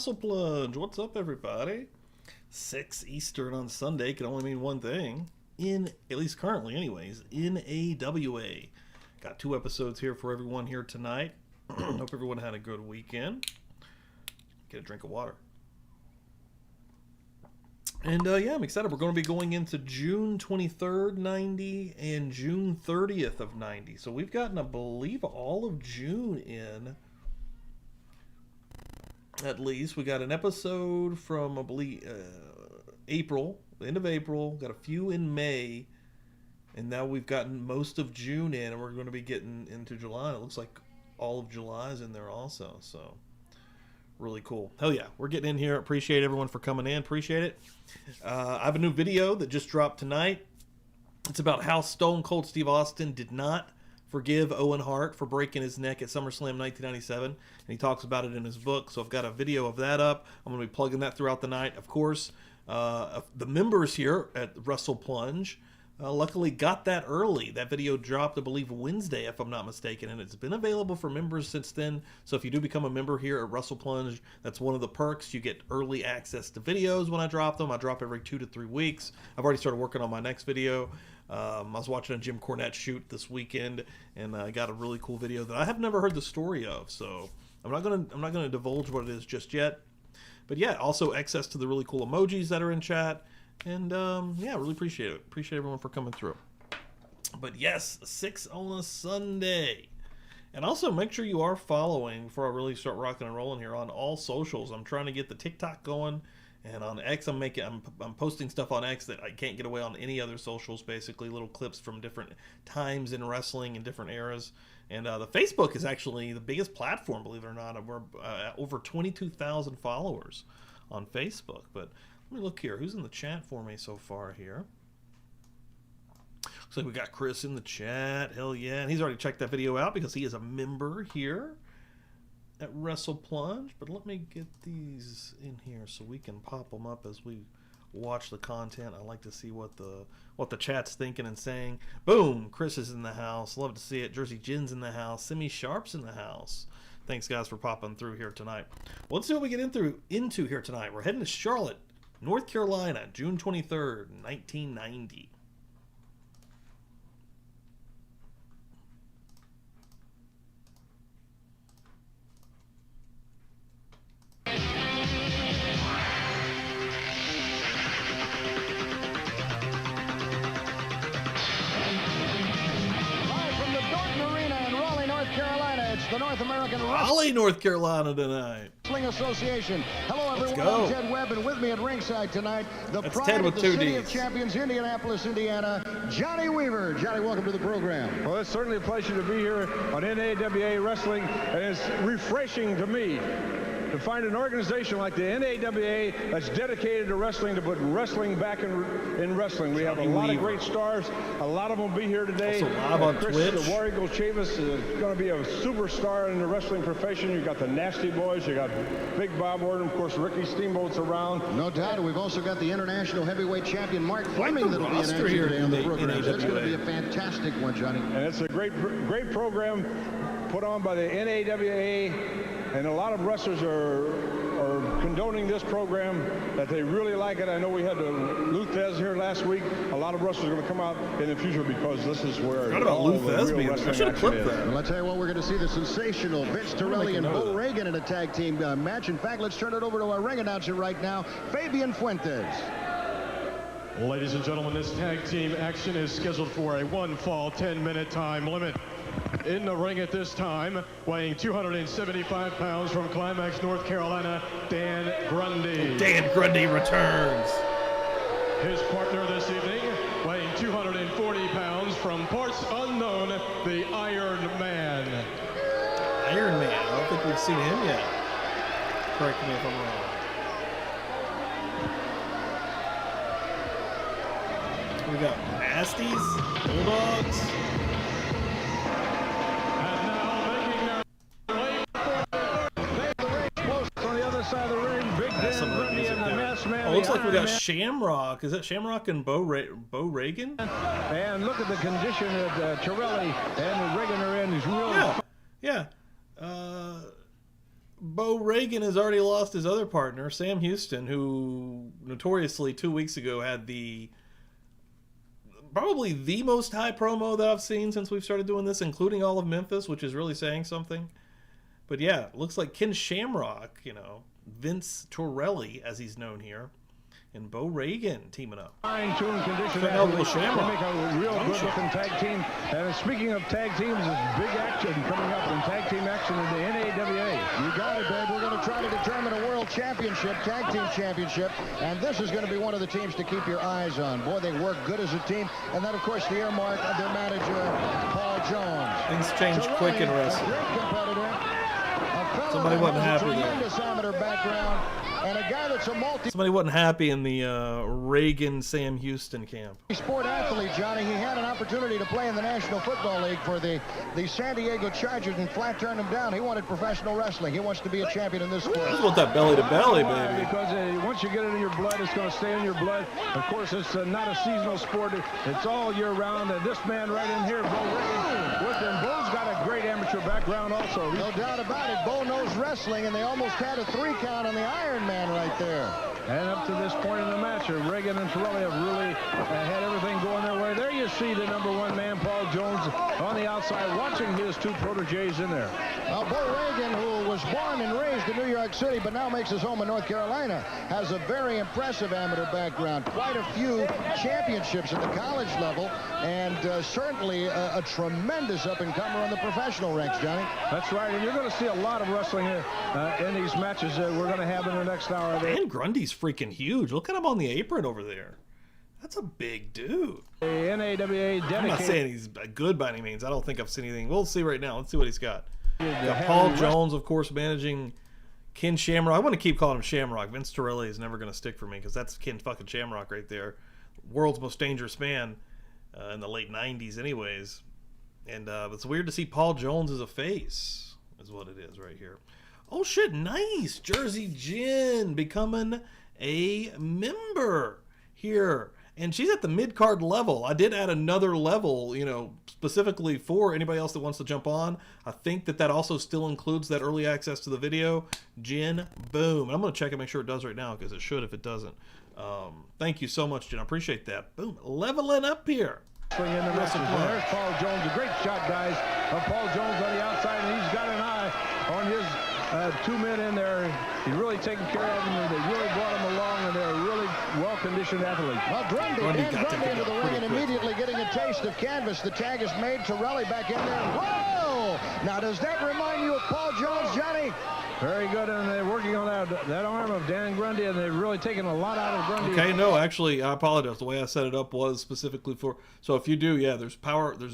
Wrestle Plunge. What's up, everybody? 6 Eastern on Sunday can only mean one thing. At least currently anyways, NAWA. Got 2 episodes here for everyone here tonight. Hope everyone had a good weekend. Get a drink of water. And yeah, I'm excited. We're going to be going into June 23rd, 90, and June 30th of 90. So we've gotten, I believe, all of June in. At least. We got an episode from, I believe, April, the end of April. Got a few in May. And now we've gotten most of June in, and we're going to be getting into July. It looks like all of July is in there also. So, really cool. Hell yeah. We're getting in here. Appreciate everyone for coming in. Appreciate it. I have a new video that just dropped tonight. It's about how Stone Cold Steve Austin did not forgive Owen Hart for breaking his neck at SummerSlam 1997, and he talks about it in his book. So I've got a video of that up. I'm going to be plugging that throughout the night. Of course, the members here at Wrestle Plunge luckily got that early. That video dropped, I believe, Wednesday, if I'm not mistaken, and it's been available for members since then. So if you do become a member here at Wrestle Plunge, that's one of the perks. You get early access to videos when I drop them. I drop every 2 to 3 weeks. I've already started working on my next video. I was watching a Jim Cornette shoot this weekend, and I got a really cool video that I have never heard the story of. So I'm not gonna divulge what it is just yet. But yeah, also access to the really cool emojis that are in chat, and yeah, really appreciate it. Appreciate everyone for coming through. But yes, 6 on a Sunday, and also make sure you are following before I really start rocking and rolling here on all socials. I'm trying to get the TikTok going. And on X, I'm posting stuff on X that I can't get away on any other socials. Basically, little clips from different times in wrestling and different eras. And the Facebook is actually the biggest platform, believe it or not. We're over 22,000 followers on Facebook. But let me look here. Who's in the chat for me so far here? Looks like we got Chris in the chat. Hell yeah! And he's already checked that video out because he is a member here at Wrestle Plunge. But let me get these in here so we can pop them up as we watch the content. I like to see what the chat's thinking and saying. Boom! Chris is in the house. Love to see it. Jersey Jin's in the house. Simi Sharp's in the house. Thanks, guys, for popping through here tonight. Well, let's see what we get into here tonight. We're heading to Charlotte, North Carolina, June 23rd, 1990. The North American Raleigh, North Carolina tonight. Wrestling Association. Hello, everyone. I'm Ted Webb, and with me at ringside tonight, the That's pride Ted of with the 2 City Ds. of Champions, Indianapolis, Indiana, Johnny Weaver. Johnny, welcome to the program. Well, it's certainly a pleasure to be here on NAWA Wrestling, and it's refreshing to me to find an organization like the NAWA that's dedicated to wrestling, to put wrestling back in wrestling. We have a lot of great stars. A lot of them will be here today. Also live on Chris, Twitch. The War Eagle Chavis is going to be a superstar in the wrestling profession. You got the Nasty Boys. You got Big Bob Orton. Of course, Ricky Steamboat's around. No doubt. We've also got the international heavyweight champion Mark Fleming that'll be in action here today on the in program. NAWA. So it's going to be a fantastic one, Johnny. And it's a great program put on by the NAWA, and a lot of wrestlers are condoning this program, that they really like it. I know we had Luthez here last week. A lot of wrestlers are going to come out in the future because this is where Forgot about Luthez being. I should have clipped that. Well, I'll tell you what, we're going to see the sensational Vince Torelli and Bo Reagan in a tag team match. In fact, let's turn it over to our ring announcer right now, Fabian Fuentes. Ladies and gentlemen, this tag team action is scheduled for a 1-fall, 10-minute time limit. In the ring at this time, weighing 275 pounds from Climax, North Carolina, Dan Grundy. Dan Grundy returns. His partner this evening, weighing 240 pounds from parts unknown, the Iron Man. Iron Man. I don't think we've seen him yet. Correct me if I'm wrong. We got Nasties, Bulldogs. Oh, looks like we got Shamrock. Is that Shamrock and Bo Reagan? And look at the condition that Torelli and Reagan are in. He's real. Yeah. Bo Reagan has already lost his other partner, Sam Houston, who notoriously 2 weeks ago had probably the most high promo that I've seen since we've started doing this, including all of Memphis, which is really saying something. But yeah, it looks like Ken Shamrock, Vince Torelli, as he's known here, and Bo Reagan teaming up. Fine-tuned condition. Make a real good-looking tag team. And speaking of tag teams, there's big action coming up in tag team action in the NAWA. You got it, babe. We're going to try to determine a world championship, tag team championship, and this is going to be one of the teams to keep your eyes on. Boy, they work good as a team. And then, of course, the earmark of their manager, Paul Jones. Things change quick in wrestling. A great competitor. Somebody wasn't happy there. Tremendous amateur background, and a guy that's a Somebody wasn't happy in the Reagan Sam Houston camp. sport athlete, Johnny. He had an opportunity to play in the National Football League for the San Diego Chargers and flat turned him down. He wanted professional wrestling. He wants to be a champion in this sport. You just want that belly to belly, baby. Because once you get it in your blood, it's going to stay in your blood. Of course, it's not a seasonal sport. It's all year round. And this man right in here, Bo Reagan, with him. Bo's got a great amateur background also. No doubt about it. Bo knows wrestling, and they almost had a 3 count on the Iron Man right there. And up to this point in the match, Reagan and Torelli have really had everything going their way. There you see the #1 man, Paul Jones, on the outside, watching his 2 proteges in there. Now, Bo Reagan, who was born and raised in New York City, but now makes his home in North Carolina, has a very impressive amateur background. Quite a few championships at the college level, and certainly a tremendous up-and-comer on the professional ranks, Johnny. That's right, and you're going to see a lot of wrestling in these matches that we're going to have in the next hour. Dan Grundy's freaking huge. Look at him on the apron over there. That's a big dude. The NAWA dedicated. I'm not saying he's good by any means. I don't think I've seen anything. We'll see right now. Let's see what he's got. Got Paul Jones, of course, managing Ken Shamrock. I want to keep calling him Shamrock. Vince Torelli is never going to stick for me because that's Ken fucking Shamrock right there. World's most dangerous man in the late 90s anyways. And it's weird to see Paul Jones as a face is what it is right here. Oh, shit, nice. Jersey Jen becoming a member here. And she's at the mid-card level. I did add another level, specifically for anybody else that wants to jump on. I think that also still includes that early access to the video. Jen, boom. And I'm going to check and make sure it does right now because it should if it doesn't. Thank you so much, Jen. I appreciate that. Boom. Leveling up here. In the there's Paul Jones. A great shot, guys, of Paul Jones on the outside, and he's got an eye on his 2 men in there. He's really taking care of them, and they really brought him along, and they're really well-conditioned athletes. Well, Grundy into the ring and immediately getting a taste of canvas. The tag is made. Torelli back in there. Whoa! Now, does that remind you of Paul Jones, Johnny? Very good, and they're working on that arm of Dan Grundy, and they've really taken a lot out of Grundy. Okay, no, actually, I apologize. The way I set it up was specifically for... So if you do, yeah, there's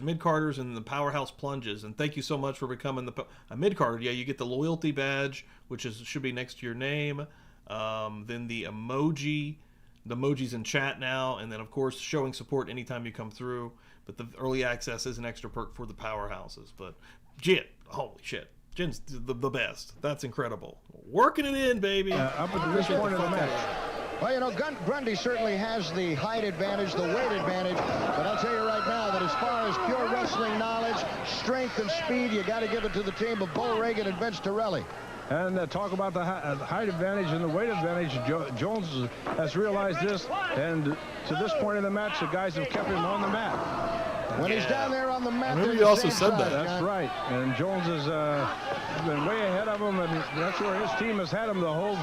mid-carders and the powerhouse plunges, and thank you so much for becoming a mid-carder. Yeah, you get the loyalty badge, which should be next to your name. Then the emoji's in chat now, and then, of course, showing support anytime you come through. But the early access is an extra perk for the powerhouses. But, holy shit. Jen's the best. That's incredible. Working it in, baby. Up at this point of the match. Well, Grundy certainly has the height advantage, the weight advantage, but I'll tell you right now that as far as pure wrestling knowledge, strength, and speed, you got to give it to the team of Bo Reagan and Vince Torelli. And talk about the height advantage and the weight advantage. Jones has realized this, and to this point in the match, the guys have kept him on the mat. When he's down there on the mat, I remember you also said that. That's right. And Jones has been way ahead of him, and that's where his team has had him the whole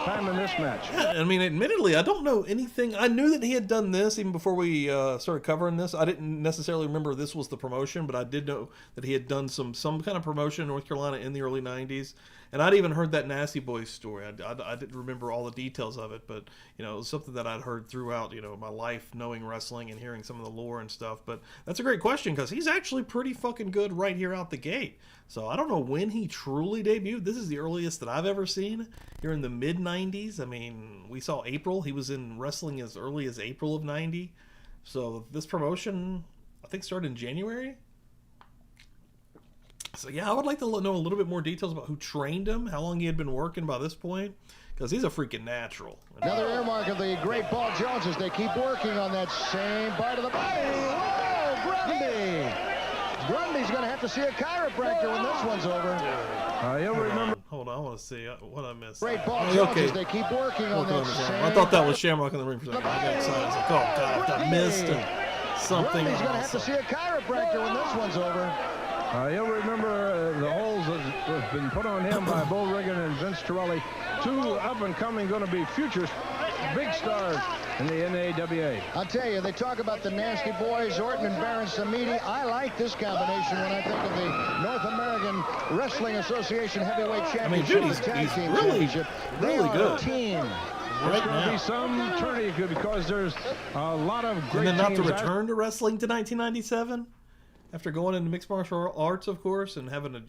time in this match. Yeah, I mean, admittedly, I don't know anything. I knew that he had done this even before we started covering this. I didn't necessarily remember this was the promotion, but I did know that he had done some kind of promotion in North Carolina in the early 90s. And I'd even heard that Nasty Boys story. I didn't remember all the details of it, but, it was something that I'd heard throughout, my life, knowing wrestling and hearing some of the lore and stuff. But that's a great question because he's actually pretty fucking good right here out the gate. So I don't know when he truly debuted. This is the earliest that I've ever seen here in the mid-90s. I mean, we saw April. He was in wrestling as early as April of 90. So this promotion, I think, started in January. So, yeah, I would like to know a little bit more details about who trained him, how long he had been working by this point, because he's a freaking natural. Another earmark of the great Paul Jones as they keep working on that same part of the body. Whoa, Grundy! Grundy's going to have to see a chiropractor when this one's over. You'll remember. Hold on, I want to see what I missed. Great ball Jones as they keep working on that. I thought that was Shamrock in the ring for a second. I got excited. I was like, oh, God, I missed something. Grundy's going to have to see a chiropractor when this one's over. You'll remember the holes that have been put on him by Bo Riggin and Vince Torelli. Two up-and-coming, going to be future big stars in the NAWA. I'll tell you, they talk about the Nasty Boys, Orton and Baron Samedi. I like this combination when I think of the North American Wrestling Association Heavyweight Championship. He's really good. A team. There's going to be some tourney because there's a lot of great and then teams. not to return to wrestling to 1997 after going into mixed martial arts, of course, and having a,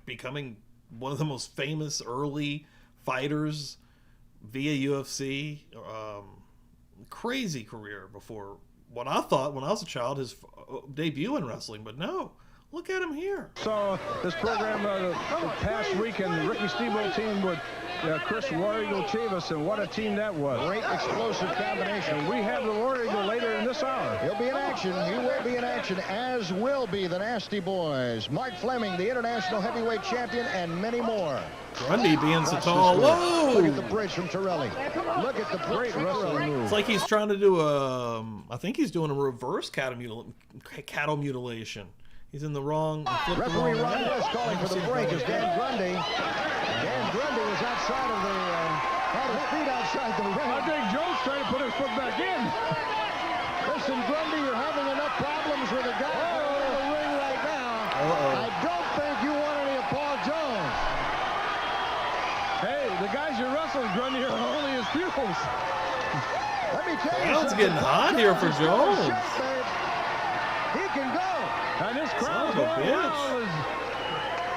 becoming one of the most famous early fighters via UFC. Crazy career before what I thought when I was a child, his debut in wrestling, but no. Look at him here. So this program the past weekend, the Ricky Steamboat team with Chris War Eagle Chavis, and what a team that was. Great explosive combination. And we have the War Eagle later in this hour. He'll be in action. He will be in action, as will be the Nasty Boys. Mark Fleming, the International Heavyweight Champion, and many more. Grundy being so tall. Whoa! Look at the bridge from Torelli. Look at the bridge from Torelli. It's like he's trying to do I think he's doing a reverse cattle mutilation. He's in the wrong. Referee Ron West calling for the break as Dan Grundy. Dan Grundy was outside of had his feet outside the ring. I think Joe's trying to put his foot back in. Listen, Grundy, you're having enough problems with a guy in the ring right now. I don't think you want any of Paul Jones. Hey, the guys you wrestled, Grundy, are only his pupils. Let me tell you, it's getting hot here for Jones. He can go. And this crowd is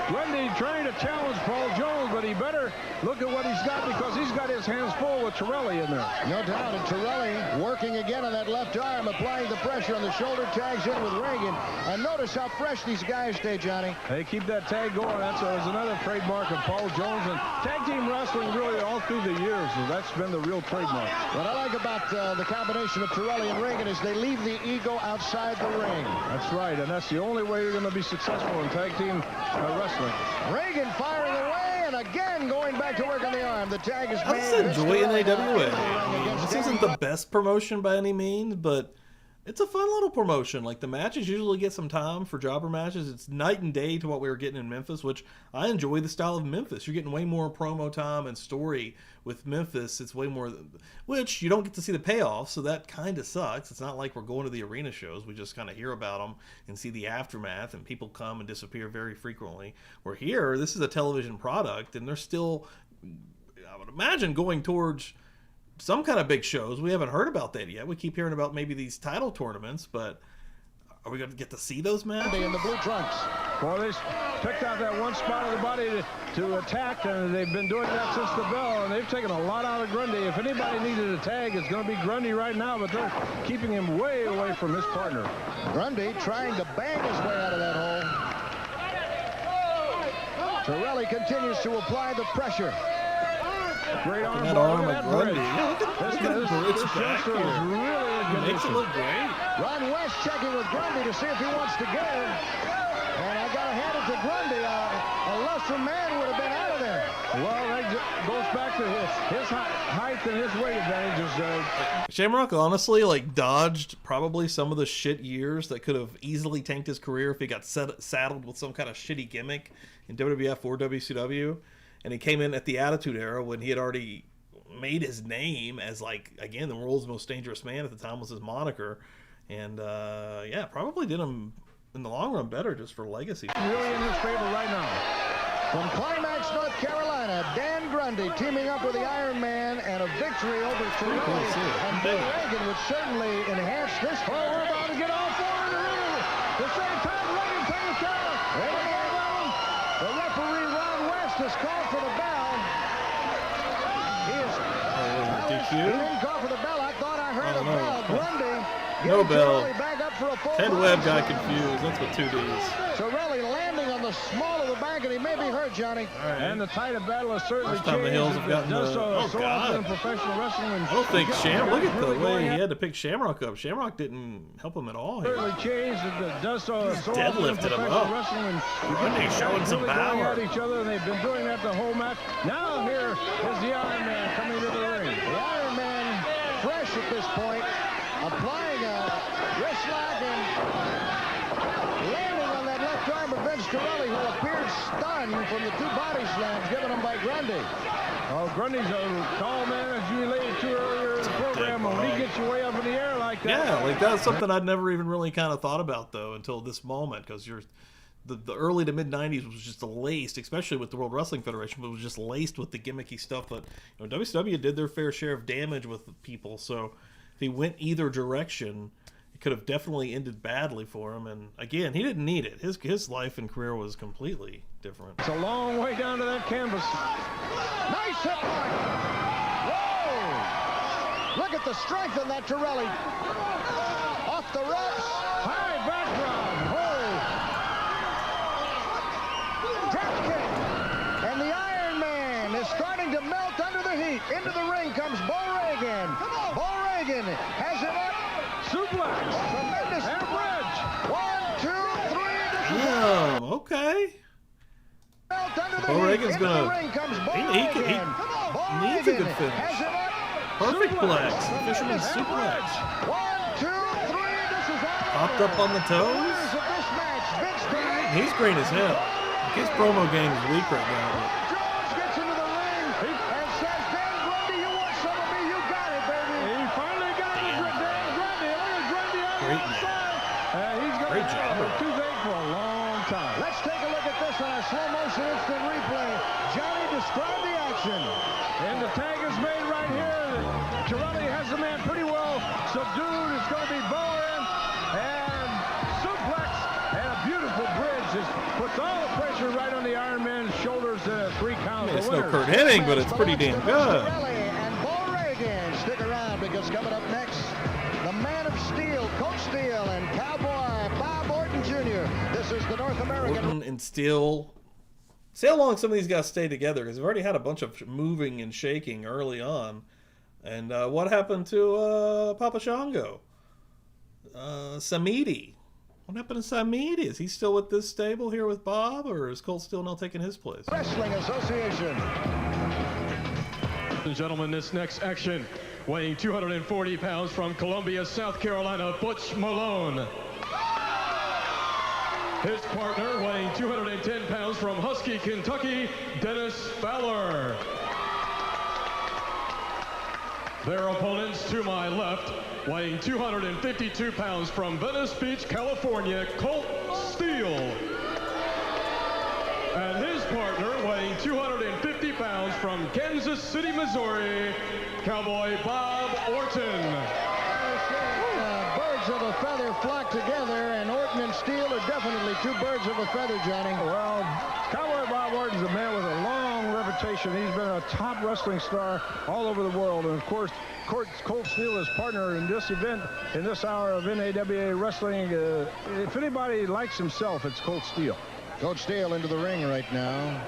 Grundy trying to challenge Paul Jones, but he better look at what he's got because he's got his hands full with Torelli in there. No doubt. And Torelli working again on that left arm, applying the pressure on the shoulder, tags in with Reagan. And notice how fresh these guys stay, Johnny. They keep that tag going. That's another trademark of Paul Jones. And tag team wrestling really all through the years. So that's been the real trademark. What I like about the combination of Torelli and Reagan is they leave the ego outside the ring. That's right. And that's the only way you're going to be successful in tag team wrestling. Reagan firing away and again going back to work on the arm. The tag is made. I just enjoy NAWA. I mean, this isn't the best promotion by any means, but it's a fun little promotion. Like, the matches usually get some time for jobber matches. It's night and day to what we were getting in Memphis, which I enjoy the style of Memphis. You're getting way more promo time and story with Memphis. It's way more, which you don't get to see the payoff, so that kind of sucks. It's not like we're going to the arena shows. We just kind of hear about them and see the aftermath, and people come and disappear very frequently. Where here, this is a television product, and they're still, I would imagine, going towards some kind of big shows. We haven't heard about that yet. We keep hearing about maybe these title tournaments, but are we going to get to see those matches? In the blue trunks. Well, they picked out that one spot of the body to attack, and they've been doing that since the bell, and they've taken a lot out of Grundy. If anybody needed a tag, it's going to be Grundy right now, but they're keeping him way away from his partner. Grundy trying to bang his way out of that hole. Torelli continues to apply the pressure. Great arm that ball. arm of Grundy. Look at the bridge back here. Really Makes it look great. Ron West checking with Grundy to see if he wants to give. And I got to hand it to Grundy. A lesser man would have been out of there. Well, that goes back to his height and his weight advantages. Shamrock honestly dodged probably some of the shit years that could have easily tanked his career if he got saddled with some kind of shitty gimmick in WWF or WCW. And he came in at the Attitude Era when he had already made his name as, again, the world's most dangerous man at the time was his moniker. And, yeah, probably did him, in the long run, better just for legacy. Really in his favor right now. From Climax, North Carolina, Dan Grundy teaming up with the Iron Man and a victory over Torelli and Bill Reagan would certainly enhance this. Oh, we're about to get off for it. The same time, Reagan taking care. The referee, Ron West, has called for the bell. He didn't call for the bell. I thought I heard a bell. Grundy No getting bell. Torelli back up for a full Ted Webb got confused. That's what 2 Ds. Torelli landing on the small of the back, and he may be hurt, Johnny. And the tide of battle has certainly First time the Hills have gotten does the- oh, so God. often in professional wrestling. I don't think look at the way he had to pick Shamrock up. Shamrock didn't help him at all here. Certainly changed. It does so often in deadlifted him professional up. wrestling. And Grundy's showing some really going power. at each other, and they've been doing that the whole match. Now here is the Iron Man coming into the ring. The Iron Man fresh at this point, applying a wrist lock and landing on that left arm of Vince Torelli, who appeared stunned from the 2 body slams given him by Grundy. Oh, Grundy's a tall man, as you related to earlier in the program. And when he gets you way up in the air like that. Yeah, like that's something I'd never even really kind of thought about though until this moment, because the early to mid 90s was just laced, especially with the World Wrestling Federation, but it was just laced with the gimmicky stuff that WCW did their fair share of damage with people. So if he went either direction, it could have definitely ended badly for him. And again, he didn't need it. His life and career was completely different. It's a long way down to that canvas. Nice hit mark. Whoa! Look at the strength in that Torelli. Off the ropes. High background. Drop kick. And the Iron Man is starting to melt under the heat. Into the ring comes Bo Reagan. Bo Reagan has him up. Suplex. Tremendous And bridge. 1, 2, 3. This is Damn, okay. melt under the Bo heat. Reagan's Into gonna- the ring comes Bo he Reagan. Bo needs a Reagan good finish. has him up. Perfect Suplex. plex. Fisherman's suplex. 1, 2, 3. This is all Popped over. up on the toes. Winners of this match, Vince Torelli. He's green as hell. His promo game is weak right now. Jones gets into the ring and says, Dan Grundy, you want some of me? You got it, baby. He finally got it. Dan Grundy. Look at Grundy on Great the man. side. He's going Great to job. have a toothache for a long time. Let's take a look at this on a slow motion instant replay. Johnny, describe the action. And the tag is made right here. Torelli has the man pretty well subdued. It's going to be Bowen. And suplex. And a beautiful bridge. Just puts all the pressure right on the Iron Man's shoulders. 3 counts. It's The no winner. Kurt Hennig, but it's pretty damn good. Torelli and Bo Reagan. Stick around because coming up next, the Man of Steel, Coach Steel, and Cowboy Bob Orton Jr. This is the North American. Orton and Steel. See how long some of these guys stay together, because they've already had a bunch of moving and shaking early on. And what happened to Papa Shango? Samedi. What happened to Samedi? Is he still with this stable here with Bob, or is Colt Steel now taking his place? Wrestling Association. Ladies and gentlemen, this next action, weighing 240 pounds from Columbia, South Carolina, Butch Malone. His partner, weighing 210 pounds from Husky, Kentucky, Dennis Fowler. Their opponents to my left, weighing 252 pounds from Venice Beach, California, Colt Steel. And his partner, weighing 250 pounds from Kansas City, Missouri, Cowboy Bob Orton. Birds of a feather flock together, and Orton and Steel are definitely 2 birds of a feather, Johnny. Well, Cowboy Bob Orton's a man with a long reputation. He's been a top wrestling star all over the world. And, of course, Colt Steel is partner in this event, in this hour of NAWA Wrestling. If anybody likes himself, it's Colt Steel. Coach Steel into the ring right now.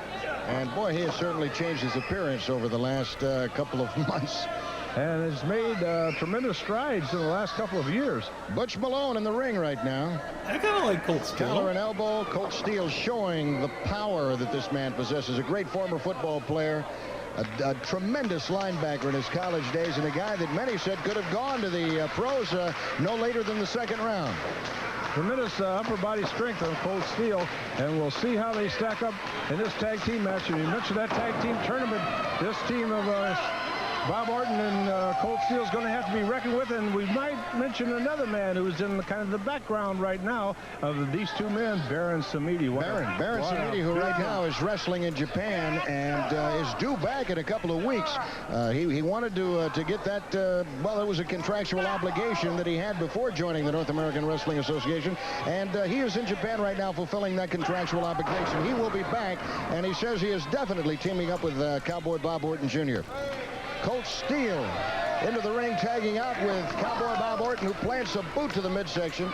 And, boy, he has certainly changed his appearance over the last couple of months. And has made tremendous strides in the last couple of years. Butch Malone in the ring right now. I kind of like Colt Collar Steel. and elbow. Colt Steel showing the power that this man possesses. A great former football player. A tremendous linebacker in his college days, and a guy that many said could have gone to the pros no later than the 2nd round. Tremendous upper body strength on Colt Steel, and we'll see how they stack up in this tag team match. And you mentioned that tag team tournament. This team of Bob Orton and Colt Steel is going to have to be reckoned with, and we might mention another man who's in the kind of the background right now of these 2 men, Baron Samedi. Baron Samedi, who right now is wrestling in Japan and is due back in a couple of weeks. He wanted to get that, well, it was a contractual obligation that he had before joining the North American Wrestling Association, and he is in Japan right now fulfilling that contractual obligation. He will be back, and he says he is definitely teaming up with Cowboy Bob Orton Jr. Colt Steel into the ring, tagging out with Cowboy Bob Orton, who plants a boot to the midsection.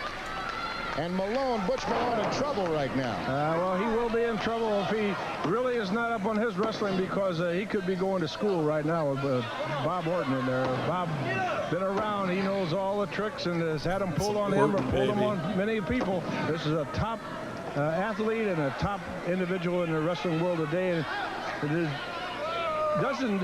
And Malone, Butch Malone, in trouble right now. Well, he will be in trouble if he really is not up on his wrestling, because he could be going to school right now with Bob Orton in there. Bob been around. He knows all the tricks and has had them pulled on him or pulled them on many people. This is a top athlete and a top individual in the wrestling world today. And it is, doesn't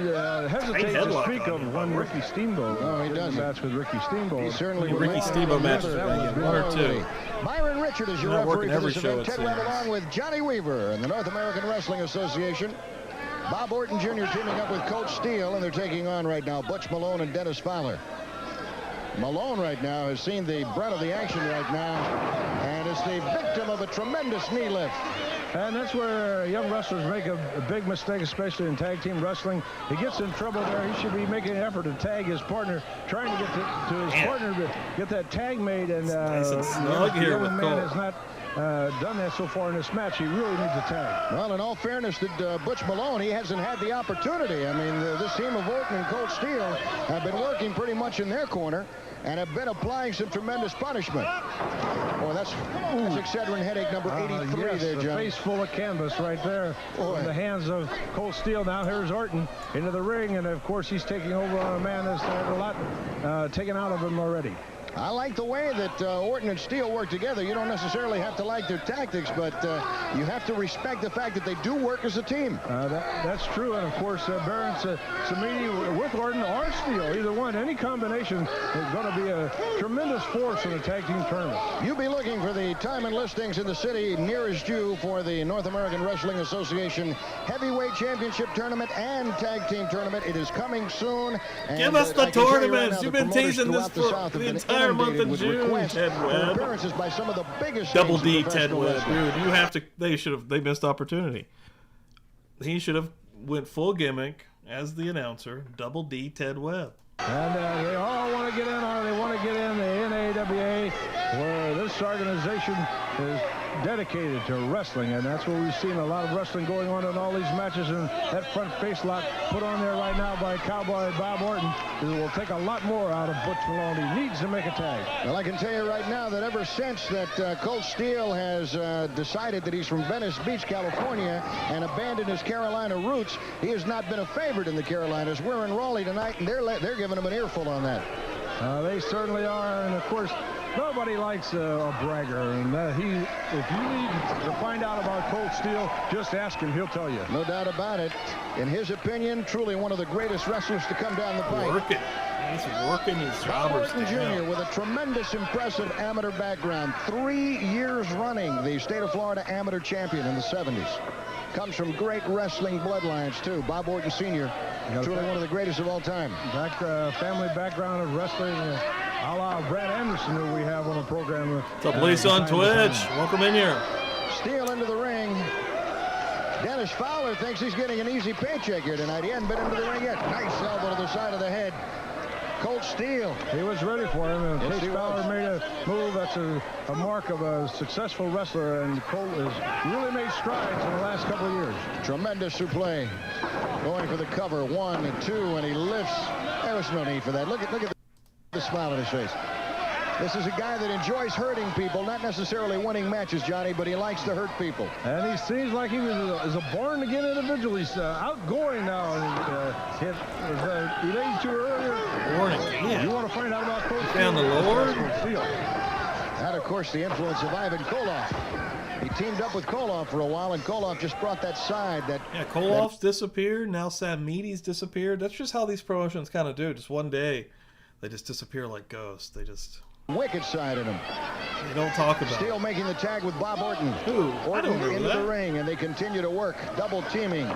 hesitate to speak of one Ricky Steamboat. No, he doesn't. Match with Ricky Steamboat. He certainly Ricky Steamboat matches, one or two. Byron Richard is your Not referee working for every this show, event. it Ted Webb seems. along with Johnny Weaver and the North American Wrestling Association. Bob Orton Jr. teaming up with Coach Steele, and they're taking on right now Butch Malone and Dennis Fowler. Malone right now has seen the brunt of the action right now and is the victim of a tremendous knee lift. And that's where young wrestlers make a big mistake, especially in tag team wrestling. He gets in trouble there. He should be making an effort to tag his partner, trying to get to his partner to get that tag made. And nice and snug the here young with man Cole. has not done that so far in this match. He really needs a tag. Well, in all fairness to Butch Malone, he hasn't had the opportunity. I mean, this team of Orton and Colt Steele have been working pretty much in their corner and have been applying some tremendous punishment. Boy, that's Excedrin headache number 83 yes, there, the John. face full of canvas right there Boy. in the hands of Colt Steele. Now here's Orton into the ring, and of course he's taking over on a man that's had a lot taken out of him already. I like the way that Orton and Steele work together. You don't necessarily have to like their tactics, but you have to respect the fact that they do work as a team. That's true, and of course Barron Samedi with Orton or Steele, either one, any combination is going to be a tremendous force in the tag team tournament. You'll be looking for the time and listings in the city nearest you for the North American Wrestling Association Heavyweight Championship Tournament and Tag Team Tournament. It is coming soon. And, Give us the I can tell you tournaments. now, You've the been promoters teasing this throughout the for South have the been entire month inundated of with June, requests Ted for Webb. appearances by some of the biggest Double names in D Ted professional Webb, wrestling. dude. You have to. They missed opportunity. He should have went full gimmick as the announcer. Double D Ted Webb. And they all want to get in, or they want to get in the NAWA, where this organization is dedicated to wrestling, and that's where we've seen a lot of wrestling going on in all these matches. And that front face lock put on there right now by Cowboy Bob Orton will take a lot more out of Butch Malone. He needs to make a tag. Well, I can tell you right now that ever since that Colt Steele has decided that he's from Venice Beach, California, and abandoned his Carolina roots, he has not been a favorite in the Carolinas. We're in Raleigh tonight, and they're giving him an earful on that. They certainly are, and of course, nobody likes a bragger. And if you need to find out about Colt Steele, just ask him; he'll tell you. No doubt about it. In his opinion, truly one of the greatest wrestlers to come down the pipe. Working. He's working his jobbers Orton down. Jr. with a tremendous, impressive amateur background. 3 years running the state of Florida amateur champion in the 70s. Comes from great wrestling bloodlines, too. Bob Orton Sr., truly one of the greatest of all time. Family background of wrestling, a la Brad Anderson, who we have on the program. What's up, Lisa on Twitch? Welcome in here. Steele into the ring. Dennis Fowler thinks he's getting an easy paycheck here tonight. He hadn't been into the ring yet. Nice elbow to the side of the head. Colt Steele. He was ready for him, and Yes, Coach he Fowler was. made a move that's a mark of a successful wrestler, and Colt has really made strides in the last couple of years. Tremendous suplex. Going for the cover. 1 and 2, and he lifts. There was no need for that. Look at the smile on his face. This is a guy that enjoys hurting people, not necessarily winning matches, Johnny, but he likes to hurt people. And he seems like he is a born-again individual. He's outgoing now. And he laid too earlier. Born again. You want to find out about Coach Found the Lord. That, of course, the influence of Ivan Koloff. He teamed up with Koloff for a while, and Koloff just brought that side. Yeah, Koloff's disappeared. Now Sam Meady's disappeared. That's just how these promotions kind of do. Just one day, they just disappear like ghosts. They just... wicked side in him. They don't talk about Steele it. making the tag with Bob Orton. Who? I Orton don't remember into that. the ring, and they continue to work. Double teaming.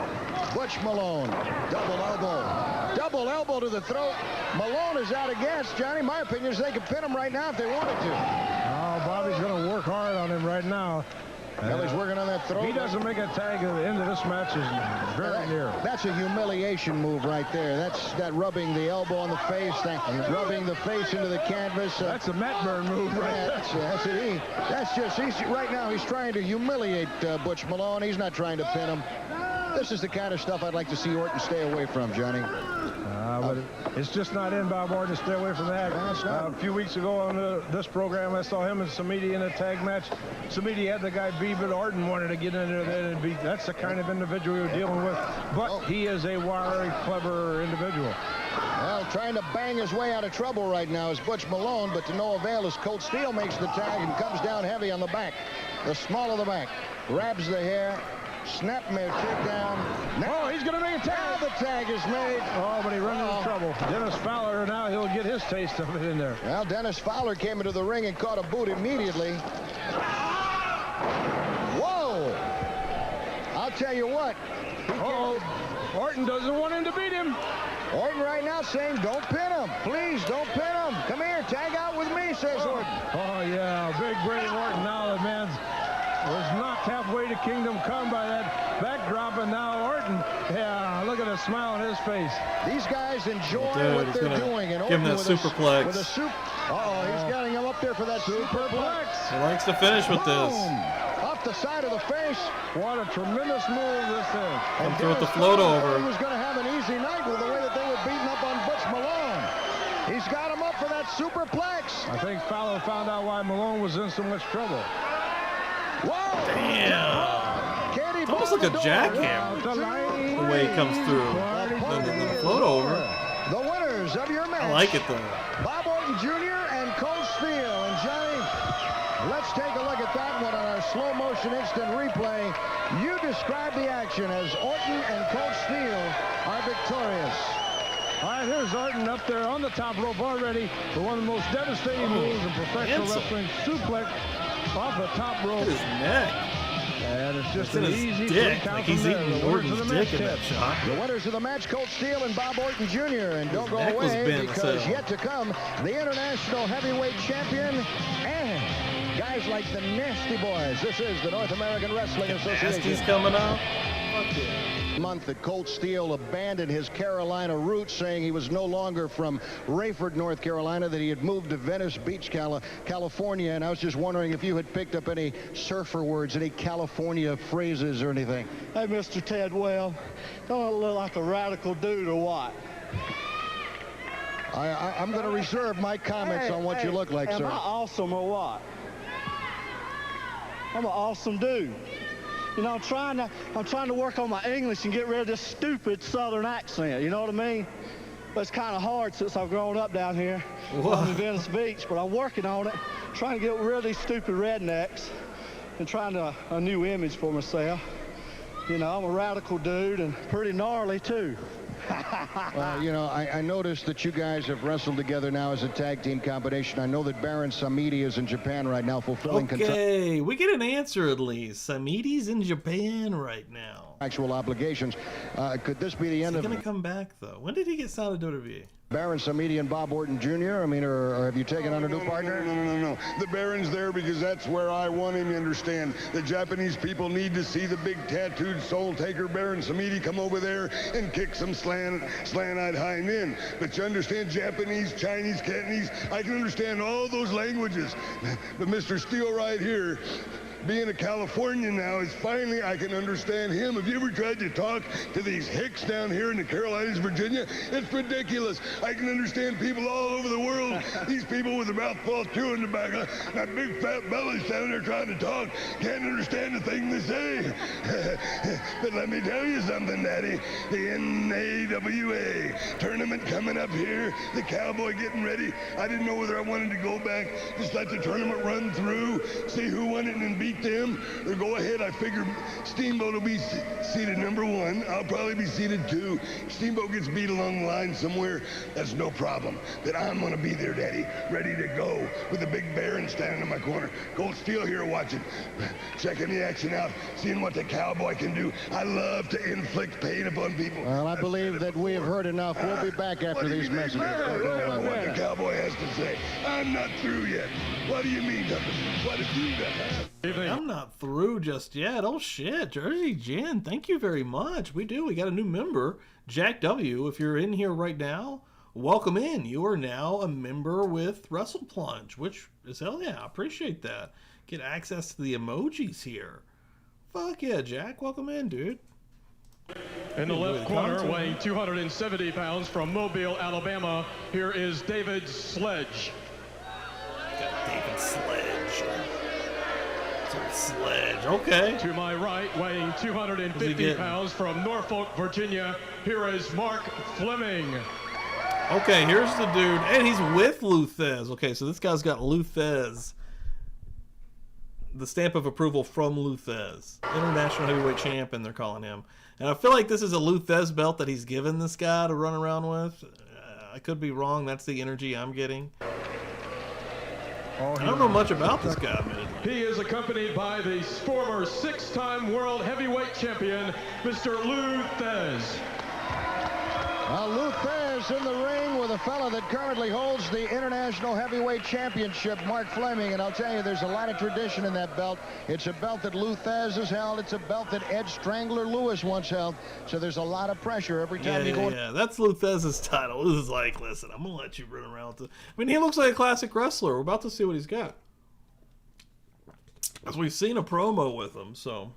Butch Malone. Double elbow. Double elbow to the throat. Malone is out of gas, Johnny. My opinion is they could pin him right now if they wanted to. Oh, Bobby's going to work hard on him right now. Well, he's working on that throat. If he doesn't make a tag at the end of this match is very near. That's a humiliation move right there. That's that rubbing the elbow on the face, rubbing the face into the canvas. That's a Matt Burn move right there. That's it. He's right now he's trying to humiliate Butch Malone. He's not trying to pin him. This is the kind of stuff I'd like to see Orton stay away from, Johnny. But it's just not in Bob Orton to stay away from that. A few weeks ago on this program, I saw him and Samedi in a tag match. Samedi had the guy beat, but Orton wanted to get in there then and beat. That's the kind of individual you're dealing with. But he is a wiry, clever individual. Well, trying to bang his way out of trouble right now is Butch Malone, but to no avail as Colt Steele makes the tag and comes down heavy on the back. The small of the back. Grabs the hair. Snapmare takedown. Now he's going to make a tag. Now the tag is made. Oh, but he runs into trouble. Dennis Fowler, now he'll get his taste of it in there. Well, Dennis Fowler came into the ring and caught a boot immediately. Whoa! I'll tell you what. Orton doesn't want him to beat him. Orton right now saying, don't pin him. Please, don't pin him. Come here, tag out with me, says Orton. Oh, yeah, big brain Orton now. The man was knocked halfway to Kingdom Come by that backdrop, and now Orton, yeah, look at the smile on his face. These guys enjoy what they're doing. And give him that superplex. With a he's getting him up there for that superplex. He likes to finish with this. Off the side of the face. What a tremendous move this is. Come through with the float over. He was going to have an easy night with the way that they were beating up on Butch Malone. He's got him up for that superplex. I think Fowler found out why Malone was in so much trouble. Whoa! Damn! It's almost like a jackhammer. The way he comes through. Then the float over. The winners of your match. I like it though. Bob Orton Jr. and Colt Steele. And Johnny, let's take a look at that one on our slow motion instant replay. You describe the action as Orton and Colt Steele are victorious. All right, here's Orton up there on the top rope already for one of the most devastating moves in professional wrestling. Suplex off the top rope. Look at his neck. And it's just an easy dick. Like he's eating Orton's dick in that shot. The winners of the match, Colt Steele and Bob Orton Jr. And don't go away because yet to come, the International Heavyweight Champion and guys like the Nasty Boys. This is the North American Wrestling Association. Nasty's coming out. Fuck yeah. Month that Colt Steele abandoned his Carolina roots, saying he was no longer from Rayford, North Carolina, that he had moved to Venice Beach, California. And I was just wondering if you had picked up any surfer words, any California phrases or anything. Hey, Mr. Ted, well, don't I look like a radical dude or what? I'm going to reserve my comments on what you look like, sir. Am I awesome or what? I'm an awesome dude. You know, I'm trying to work on my English and get rid of this stupid Southern accent. You know what I mean? But it's kind of hard since I've grown up down here. I'm in Venice Beach, but I'm working on it, trying to get rid of these stupid rednecks and trying a new image for myself. You know, I'm a radical dude and pretty gnarly too. Well, you know, I noticed that you guys have wrestled together now as a tag team combination. I know that Baron Samedi is in Japan right now fulfilling Okay, we get an answer at least. Samedi's in Japan right now. Actual obligations. Could this be the end of... Is he going to come back, though? When did he get signed to WWE? Baron Samedi and Bob Orton Jr.? I mean, or have you taken on a new partner? No. The Baron's there because that's where I want him to understand. The Japanese people need to see the big tattooed soul taker Baron Samedi come over there and kick some slant-eyed hind end. But you understand Japanese, Chinese, Cantonese, I can understand all those languages. But Mr. Steele right here, being a Californian now, is finally I can understand him. Have you ever tried to talk to these hicks down here in the Carolinas, Virginia? It's ridiculous. I can understand people all over the world. These people with their mouth full of chewing tobacco, that big fat belly standing there trying to talk, can't understand a thing they say. But let me tell you something, Daddy. The NAWA tournament coming up here, the Cowboy getting ready. I didn't know whether I wanted to go back, just let the tournament run through, see who won it and beat them, or go ahead. I figure Steamboat will be seated number 1. I'll probably be seated 2. Steamboat gets beat along the line somewhere, that's no problem. But I'm going to be there, Daddy, ready to go with the big Baron standing in my corner. Colt Steele here watching, checking the action out, seeing what the Cowboy can do. I love to inflict pain upon people. Well, I believe that we have heard enough. We'll be back after these messages. What the Cowboy has to say. I'm not through yet. What do you mean, Tucker? What have you done? I'm not through just yet. Oh shit, Jersey Jen, thank you very much. We got a new member, Jack W. If you're in here right now, welcome in. You are now a member with Wrestle Plunge, which is hell yeah. I appreciate that. Get access to the emojis here. Fuck yeah, Jack, welcome in, dude. In the left corner, weighing 270 pounds from Mobile, Alabama, here is David Sledge. Got David Sledge. Sledge, okay. To my right, weighing 250 pounds from Norfolk, Virginia, here is Mark Fleming. Okay, here's the dude, and he's with Lou Thesz. Okay, so this guy's got Lou Thesz, the stamp of approval from Lou Thesz. International Heavyweight Champion, they're calling him. And I feel like this is a Lou Thesz belt that he's given this guy to run around with. I could be wrong. That's the energy I'm getting. I don't know much about this guy, man. He is accompanied by the former 6-time World Heavyweight Champion, Mr. Lou Thesz. Lou Thesz in the ring with a fella that currently holds the International Heavyweight Championship, Mark Fleming. And I'll tell you, there's a lot of tradition in that belt. It's a belt that Lou Thesz has held. It's a belt that Ed Strangler Lewis once held. So there's a lot of pressure every time you go. Yeah, that's Lou Thesz's title. This is like, listen, I'm going to let you run around. I mean, he looks like a classic wrestler. We're about to see what he's got. As we've seen a promo with him, so.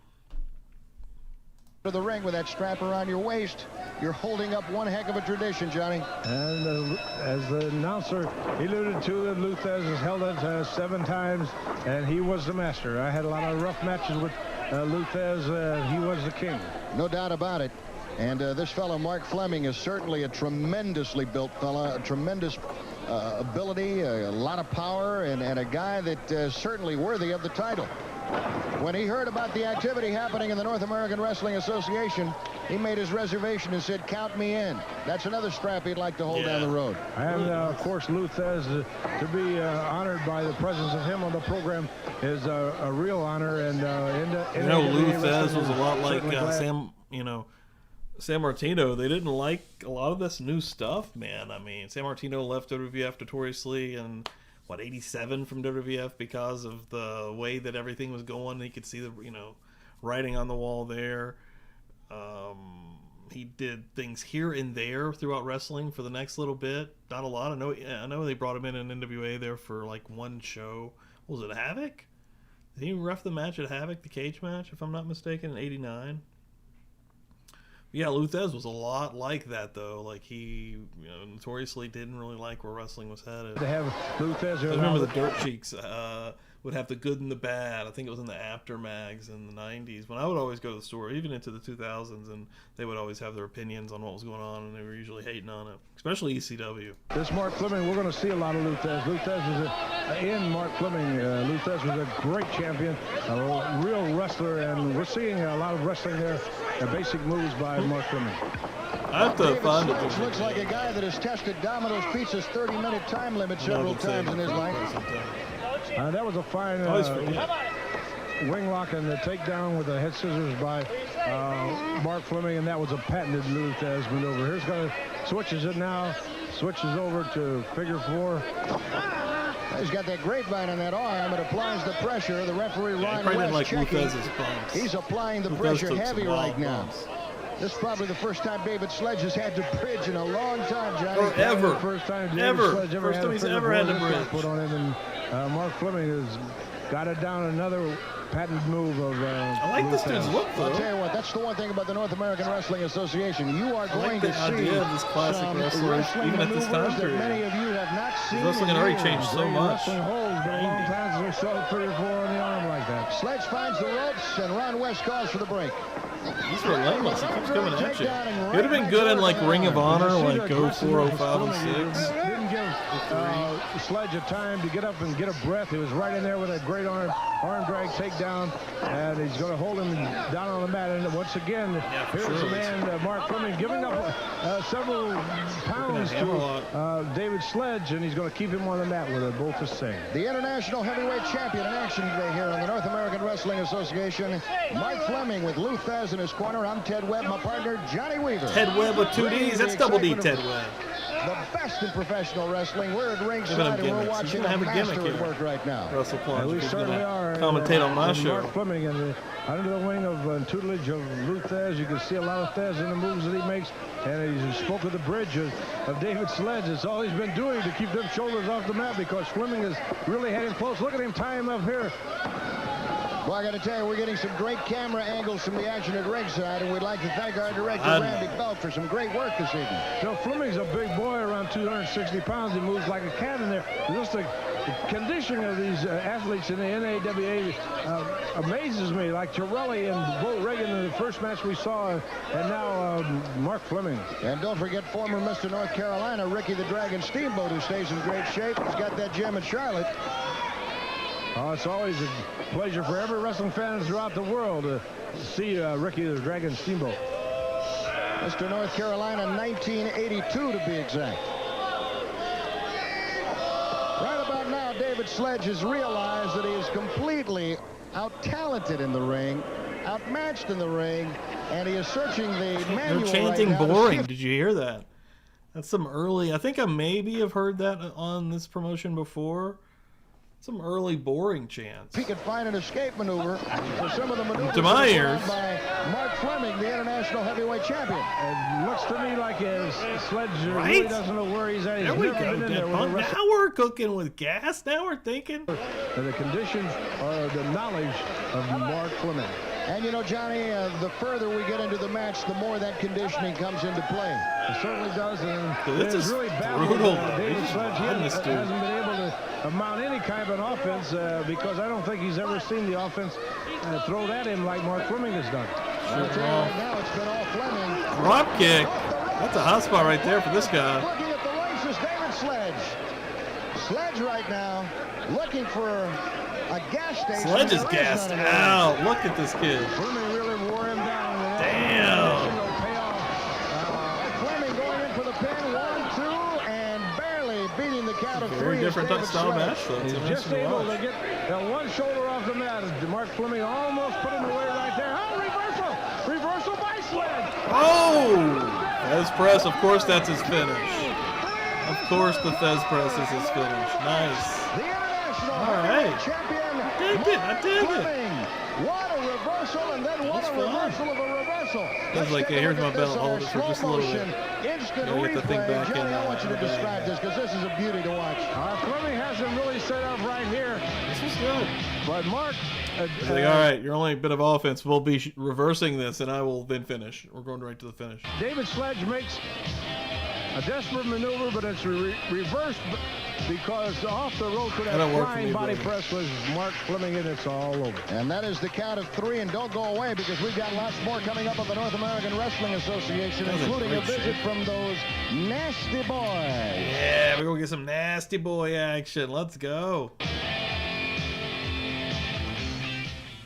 To the ring with that strap around your waist, you're holding up one heck of a tradition, Johnny. And as the announcer alluded to, Lou Thesz has held it 7 times, and he was the master. I had a lot of rough matches with Lou Thesz. He was the king. No doubt about it. And this fellow, Mark Fleming, is certainly a tremendously built fella, a tremendous ability, a lot of power, and a guy that is certainly worthy of the title. When he heard about the activity happening in the North American Wrestling Association, he made his reservation and said, count me in. That's another strap he'd like to hold down the road. And, of course, Lou Thesz, to be honored by the presence of him on the program is a real honor. And Lou Thesz was a lot like San Martino. They didn't like a lot of this new stuff, man. I mean, San Martino left WWF notoriously and 87 from WWF because of the way that everything was going. He could see the writing on the wall there. He did things here and there throughout wrestling for the next little bit. Not a lot. I know they brought him in NWA there for like one show. Was it Havoc? Did he ref the match at Havoc, the cage match, if I'm not mistaken, in '89? Yeah, Lou Thesz was a lot like that, though. Like, he notoriously didn't really like where wrestling was headed. To have Lou Thesz, I remember the Dirt Cheeks would have the good and the bad. I think it was in the After mags in the 90s. When I would always go to the store, even into the 2000s, and they would always have their opinions on what was going on, and they were usually hating on it, especially ECW. This Mark Fleming, we're going to see a lot of Lou Thesz. Lou Thesz is in Mark Fleming. Lou Thesz was a great champion, a real wrestler, and we're seeing a lot of wrestling there. Basic moves by Mark Fleming. I have to find it. David Sledge looks like a guy that has tested Domino's Pizza's 30-minute time limit several times in his life. That was a fine wing lock and the takedown with the head scissors by Mark Fleming, and that was a patented Lou Thesz maneuver. Here's going to switches it now. Switches over to figure 4. He's got that grapevine on that arm. It applies the pressure. The referee, Ron West, checking. He's applying the pressure heavy right now. This is probably the first time David Sledge has had to bridge in a long time, Johnny. Or ever. First time he's ever had to bridge. Put on him, and Mark Fleming has got it down another patent move of I like this dude's look, though. I'll tell you what, that's the one thing about the North American Wrestling Association. You are going to see this classic wrestler, even at this time period. Many of you have not seen. Wrestling had already changed so much. Wrestling holds been a long time since we saw 3 or 4 on the arm like that. Sledge finds the ropes, and Ron West calls for the break. He's relentless. He keeps coming at you. It would have been good in like Ring of Honor, like go 4, 5, and 6. Didn't give Sledge a time to get up and get a breath. He was right in there with a great arm drag takedown, and he's going to hold him down on the mat. And once again, here's the man, Mark Fleming, giving up several pounds to David Sledge, and he's going to keep him on the mat with both the same. The International Heavyweight Champion in action today here on the North American Wrestling Association. Mark Fleming with Lou Thesz in his corner. I'm Ted Webb, my partner, Johnny Weaver. Ted Webb with 2 Ds. That's double D, Ted Webb. The best in professional wrestling. We're at ringside and we're watching a master at work right now. Russell Plunge. We certainly are. Commentate on my show. Mark Fleming, and under the wing of tutelage of Lou Thesz, you can see a lot of Thesz in the moves that he makes. And he spoke of the bridge of David Sledge. It's all he's been doing to keep them shoulders off the mat, because Fleming has really had him close. Look at him tie him up here. Well, I got to tell you, we're getting some great camera angles from the action at ringside, and we'd like to thank our director, Randy Belk, for some great work this evening. Joe Fleming's a big boy, around 260 pounds. He moves like a cat in there. Just the conditioning of these athletes in the NAWA amazes me, like Torelli and Bo Reagan in the first match we saw, and now Mark Fleming. And don't forget former Mr. North Carolina, Ricky the Dragon Steamboat, who stays in great shape. He's got that gym in Charlotte. Oh, it's always a pleasure for every wrestling fan throughout the world to see Ricky the Dragon Steamboat. Mr. North Carolina, 1982 to be exact. Right about now, David Sledge has realized that he is completely out-talented in the ring, outmatched in the ring, and he is searching the manual. They're chanting right now. boring. Did you hear that? That's some early. I think I maybe have heard that on this promotion before. Some early boring chants. He could find an escape maneuver for some of the maneuvers to my ears by Mark Fleming, the international heavyweight champion. It looks to me like Sledge right? really doesn't know where he's at. He's there we never go. been in there with Now we're cooking with gas. Now we're thinking. And the conditions are the knowledge of Mark Fleming. And you know, Johnny, the further we get into the match, the more that conditioning comes into play. It certainly does. And This is really brutal. David Sledge hasn't been able to mount any kind of an offense because I don't think he's ever seen the offense thrown at him like Mark Fleming has done. Right now, it's been all Fleming. Drop kick. That's a hot spot right there for this guy. Looking at the races, David Sledge. Sledge right now looking for a gas station. Sledge is gassed out. Look at this kid. Fleming really wore him down. Damn. Fleming going in for the pin. 1, 2, and barely beating the count of 3. Very different style match, though. He's just able to get that one shoulder off the mat. Mark Fleming almost put him away right there. Oh, reversal! Reversal by Sledge. Oh! Thez press. Of course, that's his finish. Of course, the Thez press is his finish. Nice. The international champion. I dig it. What a reversal, and then what a reversal of a reversal. It's like, hey, here's my belt. Hold it for just a little bit. Instant Get the thing replay. back Johnny, in, I want you to describe this because this is a beauty to watch. Fleming has him really set up right here. This is good. But Mark... He's like, all right, your only bit of offense. We'll be reversing this, and I will then finish. We're going right to the finish. David Sledge makes a desperate maneuver, but it's reversed because off the rope to that flying body press was Mark Fleming, and it's all over. And that is the count of 3, and don't go away because we've got lots more coming up on the North American Wrestling Association, including a visit from those nasty boys. Yeah, we're going to get some nasty boy action. Let's go.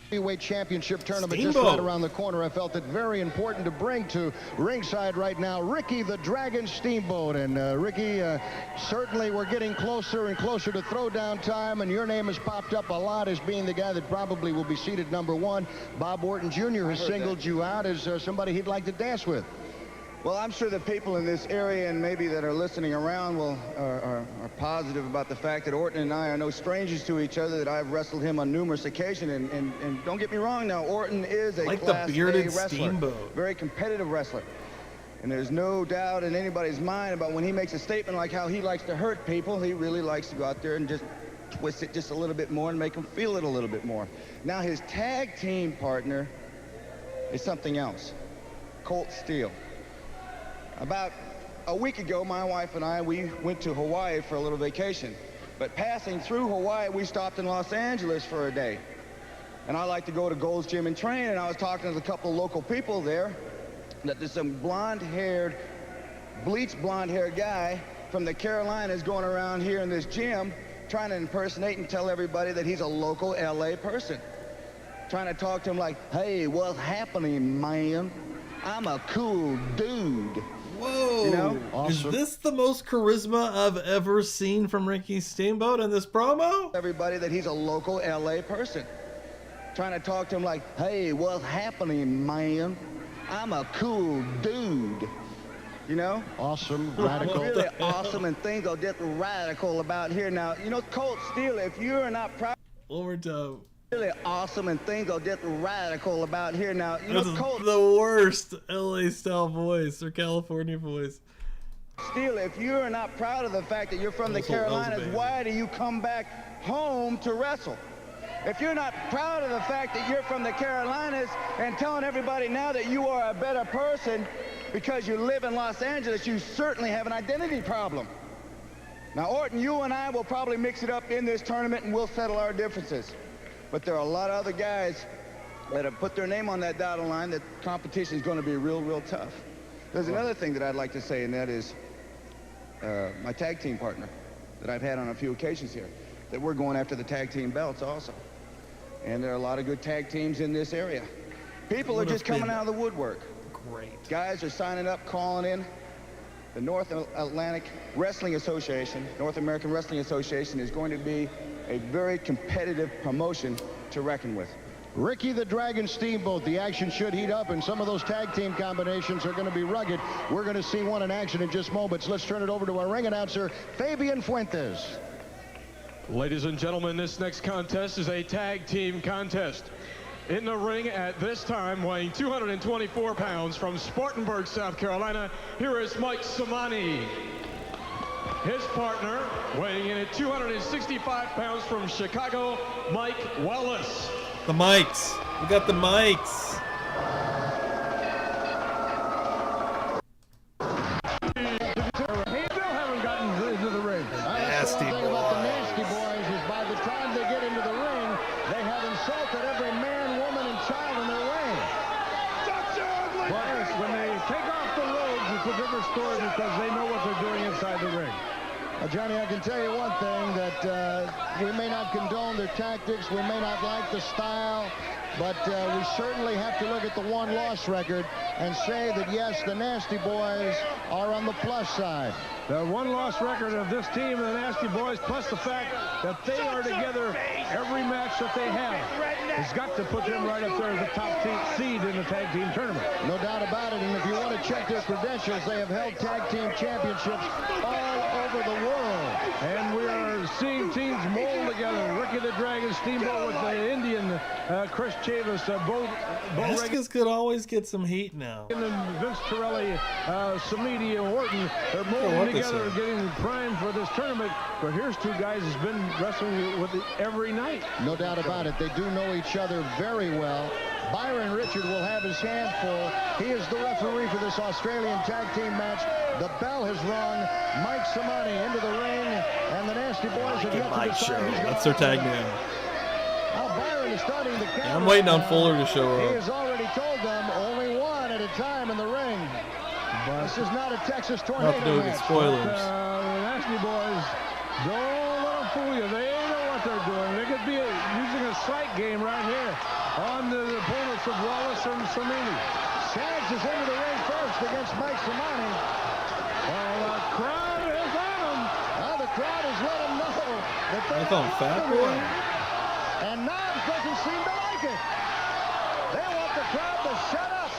Heavyweight Championship tournament just right around the corner. I felt it very important to bring to ringside right now Ricky the Dragon Steamboat. And Ricky, certainly we're getting closer and closer to throwdown time, and your name has popped up a lot as being the guy that probably will be seated #1. Bob Orton Jr. has singled you out as somebody he'd like to dance with. Well, I'm sure the people in this area and maybe that are listening around are positive about the fact that Orton and I are no strangers to each other, that I've wrestled him on numerous occasions. And don't get me wrong now, Orton is a Class A wrestler. Steamboat. Very competitive wrestler. And there's no doubt in anybody's mind about when he makes a statement like how he likes to hurt people, he really likes to go out there and just twist it just a little bit more and make them feel it a little bit more. Now, his tag team partner is something else. Colt Steele. About a week ago, my wife and I, we went to Hawaii for a little vacation. But passing through Hawaii, we stopped in Los Angeles for a day. And I like to go to Gold's Gym and train, and I was talking to a couple of local people there that there's some blonde-haired, bleached blonde-haired guy from the Carolinas going around here in this gym trying to impersonate and tell everybody that he's a local LA person. Trying to talk to him like, hey, what's happening, man? I'm a cool dude. Whoa. You know? Awesome. Is this the most charisma I've ever seen from Ricky Steamboat in this promo? Everybody that he's a local LA person. Trying to talk to him like, hey, what's happening, man? I'm a cool dude. You know? Awesome, radical. Really awesome, and things are just radical about here. Now, you know, Colt Steele, if you're not proud... One more time. Really awesome, and things are just radical about here. Now, you know, This is Colt the worst LA style voice or California voice. Steele, if you're not proud of the fact that you're from the Carolinas, why do you come back home to wrestle? If you're not proud of the fact that you're from the Carolinas and telling everybody now that you are a better person because you live in Los Angeles, you certainly have an identity problem. Now, Orton, you and I will probably mix it up in this tournament and we'll settle our differences. But there are a lot of other guys that have put their name on that dotted line that competition is going to be real, real tough. There's another thing that I'd like to say, and that is my tag team partner that I've had on a few occasions here, that we're going after the tag team belts also. And there are a lot of good tag teams in this area. People are just coming out of the woodwork. Great. Guys are signing up, calling in. The North Atlantic Wrestling Association, North American Wrestling Association, is going to be a very competitive promotion to reckon with. Ricky the Dragon Steamboat. The action should heat up, and some of those tag team combinations are going to be rugged. We're going to see one in action in just moments. Let's turn it over to our ring announcer, Fabian Fuentes. Ladies and gentlemen, this next contest is a tag team contest. In the ring at this time, weighing 224 pounds from Spartanburg, South Carolina, here is Mike Samani. His partner, weighing in at 265 pounds from Chicago, Mike Wildest. The mics. We got the mics. They still haven't gotten into the ring. Nasty Nasty boys. About the Nasty boys. Boys is by the time they get into the ring, they have insulted every man, woman, and child in their way. But when they take off the robes, it's a different story because they know what they're doing inside the ring. Johnny, I can tell you one thing, that we may not condone their tactics, we may not like the style, but we certainly have to look at the one-loss record and say that, yes, the Nasty Boys are on the plus side. The one-loss record of this team, the Nasty Boys, plus the fact that they are together every match that they have, has got to put them right up there as the top seed in the tag team tournament. No doubt about it, and if you want to check their credentials, they have held tag team championships all over the world. And we are seeing teams mold together. Ricky the Dragon Steamboat with the Indian, Chris Chavis, Vasquez could always get some heat now. and Vince Torelli, Samedi, and Orton, they're molding together, getting primed for this tournament. But here's two guys who's been wrestling with it every night. No doubt about it. They do know each other very well. Byron Richard will have his hand full. He is the referee for this Australian tag team match. The bell has rung. Mike Samani into the ring, and the Nasty Boys have yet to decide who's That's their tag name. Now Byron is starting the count. I'm waiting on Fuller to show He up. has already told them only one at a time in the ring. This is not a Texas tornado Nothing to do with match. spoilers. The Nasty Boys, don't let them fool you. They know what they're doing. They could be using a sight game right here on the opponents of Wallace and Samini. Sags is into the ring first against Mike Samani. Well, the crowd is on him. Now the crowd has let him know that They call him Fat Boy. And Knobs doesn't seem to like it. They want the crowd to shut up.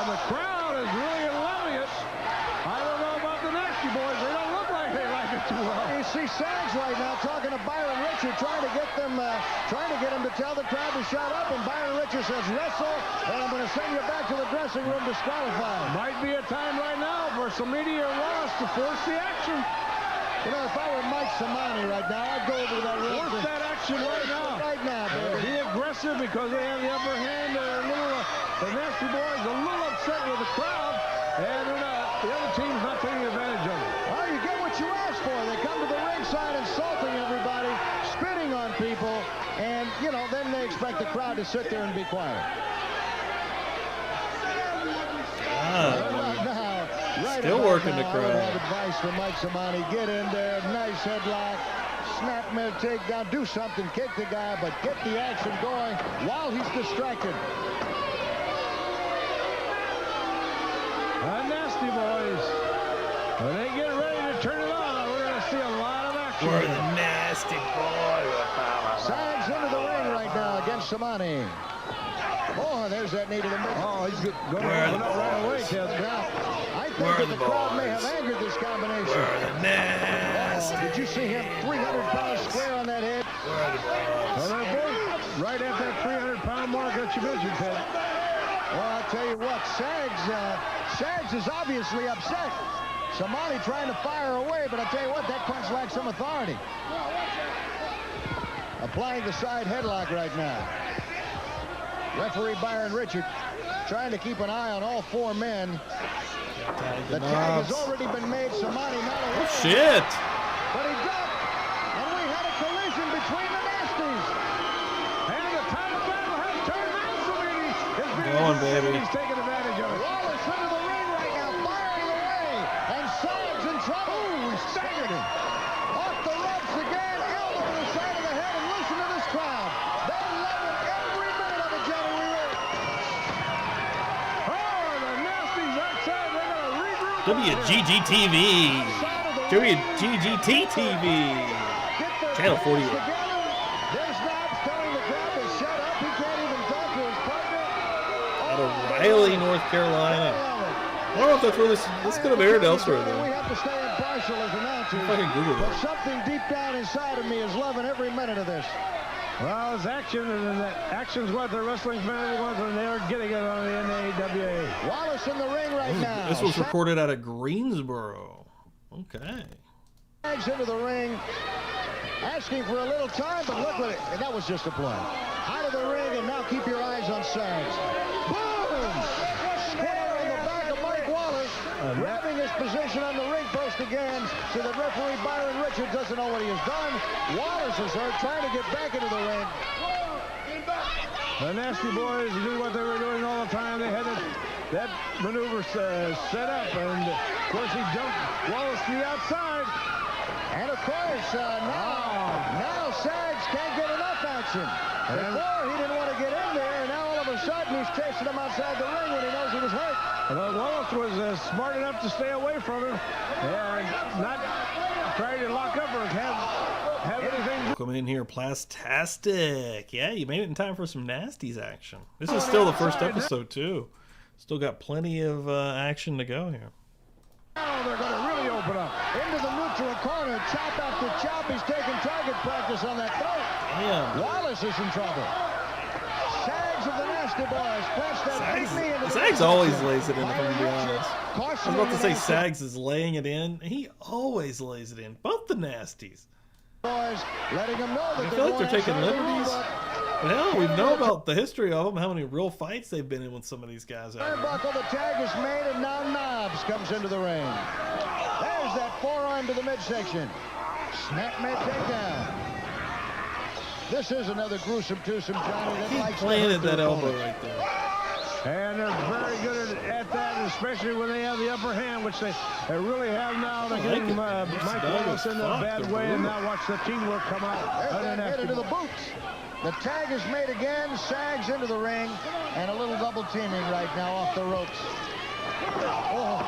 The crowd is really loving it. I don't know about the Nasty Boys. They don't look like they like it too well. You see Sags right now talking to Byron Richard, trying to get him to tell the crowd to shut up. And Byron Richard says, "Wrestle, and I'm going to send you back to the dressing room disqualified." Might be a time right now for Samedi or Wallace to force the action. You know, if I were Mike Samani right now, I'd go over to that ring. Force that action right now. Right now, baby. Be aggressive because they have the upper hand. The Nasty Boys a little upset with the crowd, and the other team's not taking advantage of it. Well, you get what you ask for. They come to the ringside insulting everybody, spitting on people, and, you know, then they expect the crowd to sit there and be quiet. Still working the I would have crowd. advice for Mike Samani. Get in there, nice headlock, snapmare takedown, do something, kick the guy, but get the action going while he's distracted. The Nasty Boys, when they get ready to turn it on, we're going to see a lot of action. We're the Nasty Boys. Sags into the ring right now against Samani. Oh, there's that knee to the middle. Oh, he's going Where are the right away, boys? Ted. Now, I think Where are that the the crowd may boys? have angered this combination. We're the Oh, Nasty. did you see him 300 pounds square on that head? We're the boys. Well, they're both right at that 300-pound mark that you mentioned, Ted. Well, I'll tell you what, Sags is obviously upset. Samani trying to fire away, but I tell you what, that punch lacks some authority. applying the side headlock right now. Referee Byron Richard trying to keep an eye on all four men. The tag has already been made. Samani not aware. Oh, shit. But he ducked, and we had a collision between the Nasties. And the title battle has turned on Samini. Go on, baby. He's taking advantage of it. Wallace into the ring right now, firing away, and Sags in trouble. Ooh, he staggered him. Off the ropes again, elbow to the side of the head, and listen to this crowd. They love it every minute of it, Johnny. We were. Oh, the Nasties outside. They're going to regroup. WGGTV. WGGT-TV. Channel 48. There's Knobs telling the crowd to shut up. He can't even talk to his partner. Out of Raleigh, North Carolina. I don't know if that's where this could have aired elsewhere, though. We have to stay impartial as announcers. If I can Google But that. something deep down inside of me is loving every minute of this. Well, it's action, and that action's what the wrestling fans want, and they're getting it on the NAWA. Wallace in the ring right now. This was recorded out of Greensboro. Okay. Sags into the ring, asking for a little time, but look at it. And that was just a play. Out of the ring, and now keep your eyes on Sags. Boom! Square on the back of Mike Wallace, grabbing his position on the ring post again, so that referee Byron Richards doesn't know what he has done. Wallace is hurt, trying to get back into the ring. The Nasty Boys knew what they were doing all the time. They had that maneuver set up, and of course he jumped Wallace to the outside. And of course, now Sags can't get enough action. Before, he didn't want to get in there, and now all of a sudden he's chasing him outside the ring when he knows he was hurt. Wallace was smart enough to stay away from him and not try to lock up or have anything. Coming in here, Plastastic. Yeah, you made it in time for some Nasties action. This is still the first episode, too. Still got plenty of action to go here. Now they're going to really open up. Into the neutral corner, chop after chop. He's taking target practice on that throat. Damn. Wallace is in trouble. Sags of the Nasty Boys plants that big knee into the Sags always lays it in, if I'm going to be honest. I Caution was about to say the Sags is laying it in. He always lays it in. Both the Nasties. Boys, letting them know that I feel like they're taking liberties. But hell, we know about the history of them, how many real fights they've been in with some of these guys out here. Turnbuckle, the tag is made, and now Knobs comes into the ring. There's that forearm to the midsection. Snap mid takedown. This is another gruesome twosome, Johnny. That Keep likes to playing hurt at their that elbow opponent. right there. And they're very good at that, especially when they have the upper hand, which they really have now. They're getting Mike Wallace in a bad way, and now watch the teamwork come out. There's that hit into the boots. The tag is made again. Sags into the ring, and a little double teaming right now off the ropes. Oh,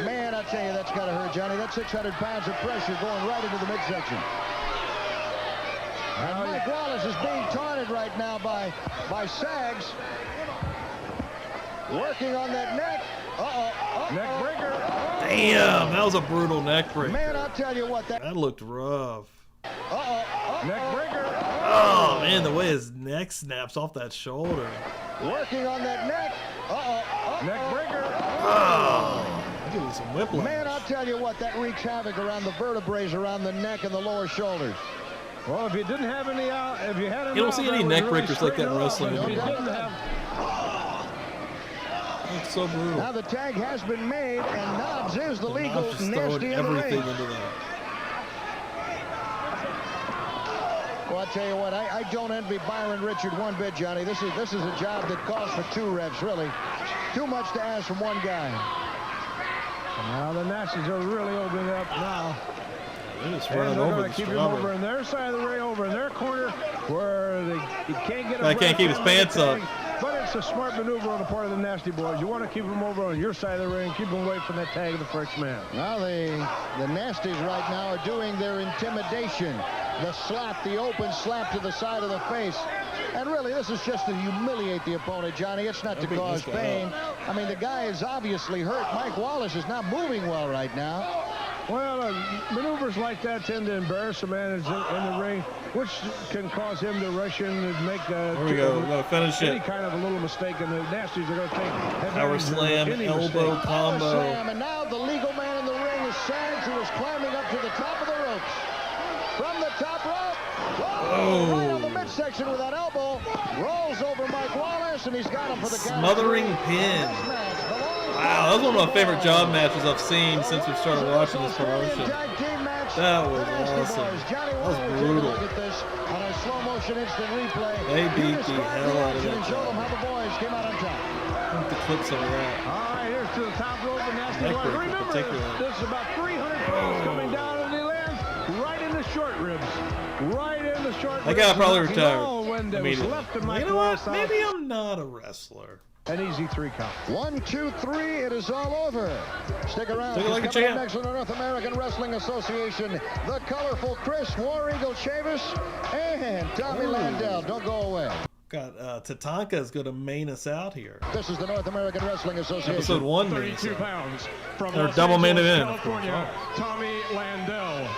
man, I tell you, that's got to hurt, Johnny. That's 600 pounds of pressure going right into the midsection. And Mike Wallace is being taunted right now by Sags. Working on that neck. Neck breaker. Damn, that was a brutal neck break. Man, I'll tell you what. That looked rough. Neck breaker. Oh, man, the way his neck snaps off that shoulder. Working on that neck. Neck breaker. Oh, give me some whiplash. Man, I'll tell you what. That wreaks havoc around the vertebrae, around the neck and the lower shoulders. Well, if you didn't have any if you had You don't see any neck breakers like that in wrestling If you anymore. didn't have, It's so brutal. Now the tag has been made, and Knobs is the legal Knobs just nasty throwing in the everything ring. into that. Well, I'll tell you what, I don't envy Byron Richard one bit, Johnny. This is a job that calls for two refs, really. Too much to ask from one guy. now the Nasties are really opening up now. They're just And running they're over going the to keep him over strawberry. in their side of the ring, over in their corner, where he can't get a I can't keep his pants up. But it's a smart maneuver on the part of the Nasty Boys. You want to keep him over on your side of the ring, keep him away from that tag of the first man. Now the Nasties right now are doing their intimidation. The slap, the open slap to the side of the face. And really, this is just to humiliate the opponent, Johnny. It's not to cause pain. I mean, the guy is obviously hurt. Mike Wallace is not moving well right now. Well, maneuvers like that tend to embarrass a man in the ring, which can cause him to rush in and make There we go. We're going to finish any it. kind of a little mistake, and the Nasties are going to take Power advantage of slam, any elbow mistake. Power combo. slam, and now the legal man in the ring is Sags, who is climbing up to the top of the ropes. from the top rope. Whoa, right on the midsection with that elbow. Rolls over Mike Wallace, and he's got him for the count. Smothering pin. Wow, that was one of my favorite job matches I've seen since we've started watching this promotion. That was awesome. That was brutal. Look at this on a slow motion instant replay. They beat the hell out of that. And showed them how the boys came out on top. Look at the clips of that. All right, here's to the top rope and Nasty Boys. Remember, this is about 300 pounds coming down, and he lands right in the short ribs. Right in the short ribs. That guy probably retired. You know what? Maybe I'm not a wrestler. An easy 3 count. 1, 2, 3. It is all over. Stick around. Take it like a Coming up champ. next on the North American Wrestling Association, the colorful Chris War Eagle Chavis and Tommy Landell. Don't go away. Got Tatanka is going to main us out here. This is the North American Wrestling Association. Episode 1. 32 pounds from Or Los double main Angeles, event, of course. California, Tommy Landell.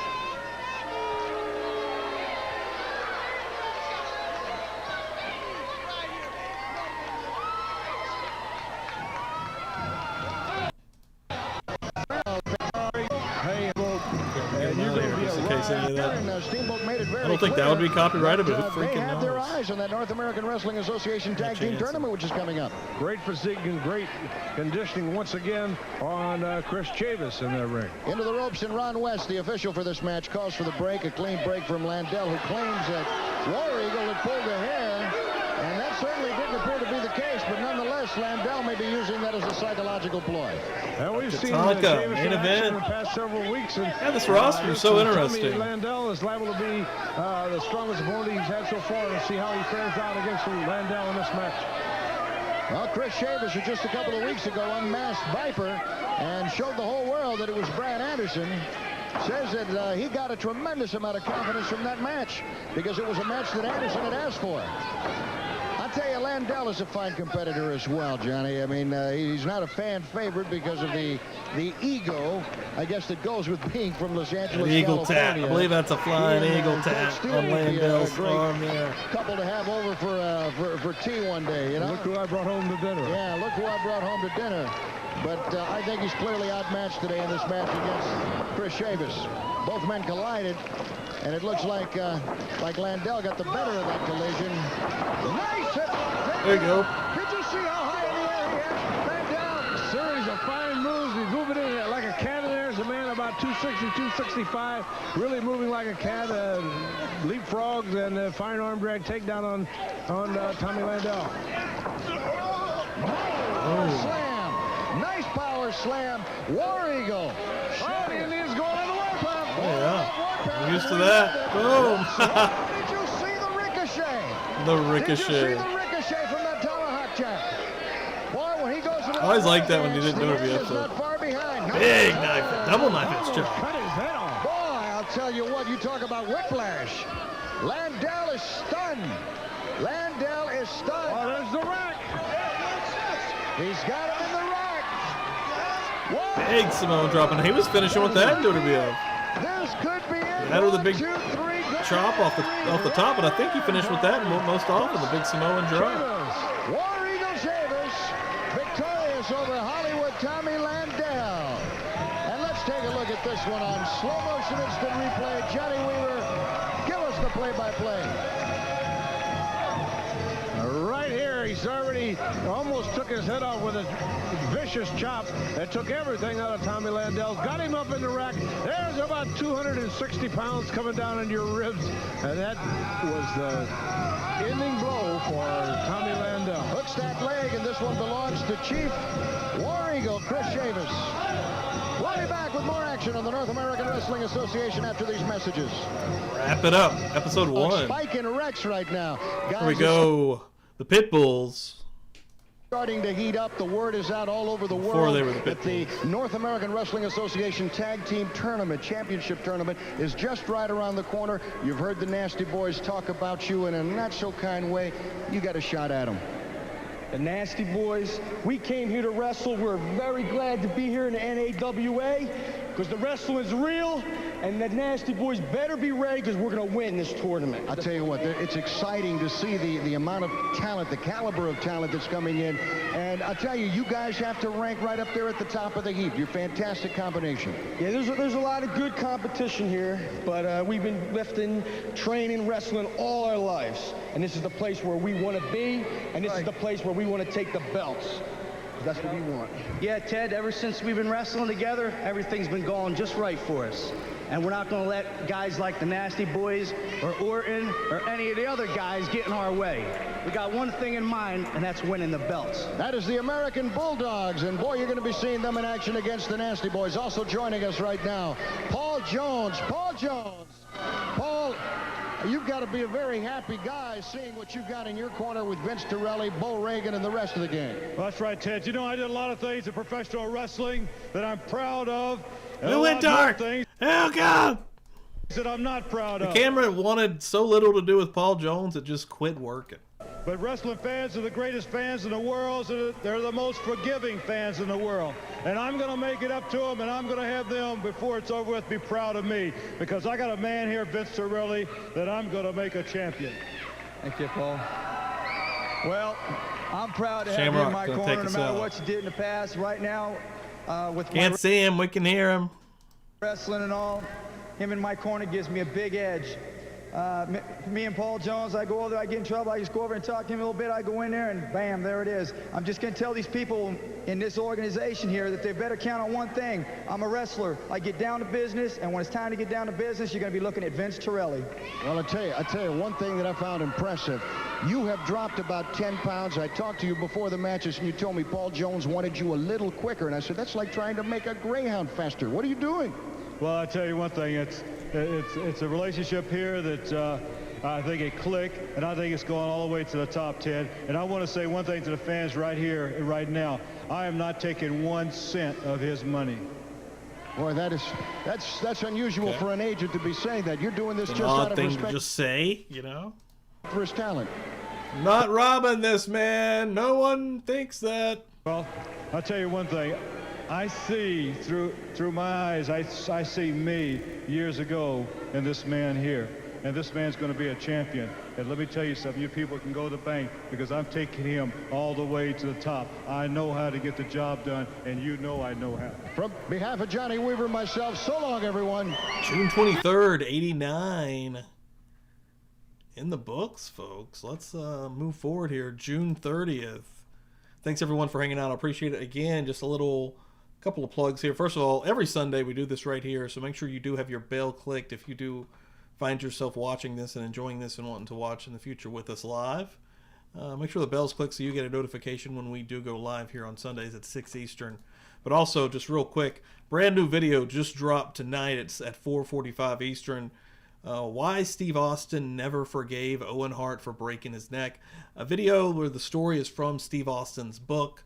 I don't think that would be copyrighted, but who freaking They have their knows? eyes on that North American Wrestling Association Tag Team Tournament, which is coming up. Great physique and great conditioning once again on Chris Chavis in that ring. Into the ropes, and Ron West, the official for this match, calls for the break. A clean break from Landell, who claims that War Eagle had pulled the hair, and that certainly didn't appear to be the case, but nonetheless, Landell may be using that as a psychological ploy. And we've seen Tatanka, Chavis main in action event. in the past several weeks. And, Yeah, this roster is so interesting. Tommy Landell is liable to be the strongest opponent he's had so far, and see how he fares out against Landell in this match. Well, Chris Chavis, who just a couple of weeks ago unmasked Viper and showed the whole world that it was Brad Anderson, says that he got a tremendous amount of confidence from that match because it was a match that Anderson had asked for. I'll tell you, Landell is a fine competitor as well, Johnny. I mean, he's not a fan favorite because of the ego, I guess, that goes with being from Los Angeles, Eagle tap. California. I believe that's a flying eagle tap on Landell's arm there. Couple to have over for tea one day, you know? Look who I brought home to dinner. Yeah, look who I brought home to dinner. But I think he's clearly outmatched today in this match against Chris Chavis. Both men collided, and it looks like Landell got the better of that collision. Nice hit. There you go. Did you see how high in the air he had Landell? Series of fine moves. He's moving in like a cat in there. There's a man about 260, 265, really moving like a cat. Leapfrogs and fine arm drag takedown on Tommy Landell. Slam. Nice power slam. War Eagle. Oh, the Indian's going on the warpath. Oh, yeah. We're used to that. Boom. Did you see the ricochet? The Did you see ricochet. the ricochet from that tomahawk chop? Boy, when he goes to the I always liked that when you didn't know the every end is episode. not far behind. No. Big knife. Double knife edge chop. Cut his head off. Boy, I'll tell you what, you talk about whiplash. Landell is stunned. Landell is stunned. Oh, there's the rack. He's got him in the rack. What? Big Samoan dropping. He was finishing with that in WWF. This could be it. That was the big 1, 2, 3, good chop off the top, but I think he finished with that most often, the big Samoan drop. War Eagle Chavis victorious over Hollywood Tommy Landell. And let's take a look at this one on slow motion instant replay. Johnny Weaver, give us the play-by-play. Right here, he's already almost took his head off with a vicious chop that took everything out of Tommy Landell. Got him up in the rack. There's about 260 pounds coming down into your ribs. And that was the ending blow for Tommy Landell. Hooks that leg, and this one belongs to Chief War Eagle Chris Chavis. We'll be back with more action on the North American Wrestling Association after these messages. Wrap it up. Episode 1. Spike and Rex right now. Guys, Here we go. The Pitbulls. Starting to heat up. The word is out all over the Before world they were the that the North American Wrestling Association Tag Team Tournament, Championship Tournament, is just right around the corner. You've heard the Nasty Boys talk about you in a not-so-kind way. You got a shot at them. The Nasty Boys, we came here to wrestle. We're very glad to be here in the NAWA. because the wrestling's real, and the Nasty Boys better be ready because we're going to win this tournament. I'll tell you what, it's exciting to see the amount of talent, the caliber of talent that's coming in. And I'll tell you, you guys have to rank right up there at the top of the heap. You're a fantastic combination. Yeah, there's a lot of good competition here, but we've been lifting, training, wrestling all our lives. And this is the place where we want to be, and this is the place where we want to take the belts. That's what we want. Yeah, Ted, ever since we've been wrestling together, everything's been going just right for us. And we're not going to let guys like the Nasty Boys or Orton or any of the other guys get in our way. We got one thing in mind, and that's winning the belts. That is the American Bulldogs, and boy, you're going to be seeing them in action against the Nasty Boys. Also joining us right now, Paul Jones. Paul Jones. Paul, you've got to be a very happy guy seeing what you've got in your corner with Vince Torelli, Bo Reagan, and the rest of the gang. Well, that's right, Ted. You know, I did a lot of things in professional wrestling that I'm proud of. It went dark. Oh, God. That I'm not proud of. The camera wanted so little to do with Paul Jones, it just quit working. But wrestling fans are the greatest fans in the world. So they're the most forgiving fans in the world. And I'm going to make it up to them, and I'm going to have them, before it's over with, be proud of me. Because I got a man here, Vince Torelli, that I'm going to make a champion. Thank you, Paul. Well, I'm proud to have Shamrock you in my gonna corner, take no us matter out. what you did in the past. Right now, with Can't my see him. We can hear him. wrestling and all, him in my corner gives me a big edge. Me and Paul Jones, I go over there, I get in trouble, I just go over and talk to him a little bit, I go in there and bam, there it is. I'm just going to tell these people in this organization here that they better count on one thing. I'm a wrestler. I get down to business, and when it's time to get down to business, you're going to be looking at Vince Torelli. Well, I tell you, one thing that I found impressive, you have dropped about 10 pounds. I talked to you before the matches, and you told me Paul Jones wanted you a little quicker, and I said, that's like trying to make a greyhound faster. What are you doing? Well, I tell you one thing. It's a relationship here that I think it clicked, and I think it's going all the way to the top, Ted. And I want to say one thing to the fans right here, right now. I am not taking 1 cent of his money. Boy, that's unusual for an agent to be saying that. You're doing this An just out odd of thing respect to just say, you know? for his talent. Not robbing this man. No one thinks that. Well, I'll tell you one thing. I see through my eyes, I see me years ago in this man here. And this man's going to be a champion. And let me tell you something, you people can go to the bank, because I'm taking him all the way to the top. I know how to get the job done, and you know I know how. From behalf of Johnny Weaver and myself, so long, everyone. June 23rd, 89. In the books, folks. Let's move forward here. June 30th. Thanks, everyone, for hanging out. I appreciate it. Again, just a couple of plugs here. First of all, every Sunday we do this right here, so make sure you do have your bell clicked if you do find yourself watching this and enjoying this and wanting to watch in the future with us live. Make sure the bell's clicked so you get a notification when we do go live here on Sundays at 6 Eastern. But also, just real quick, brand new video just dropped tonight. It's at 4:45 Eastern. Why Steve Austin never forgave Owen Hart for breaking his neck. A video where the story is from Steve Austin's book.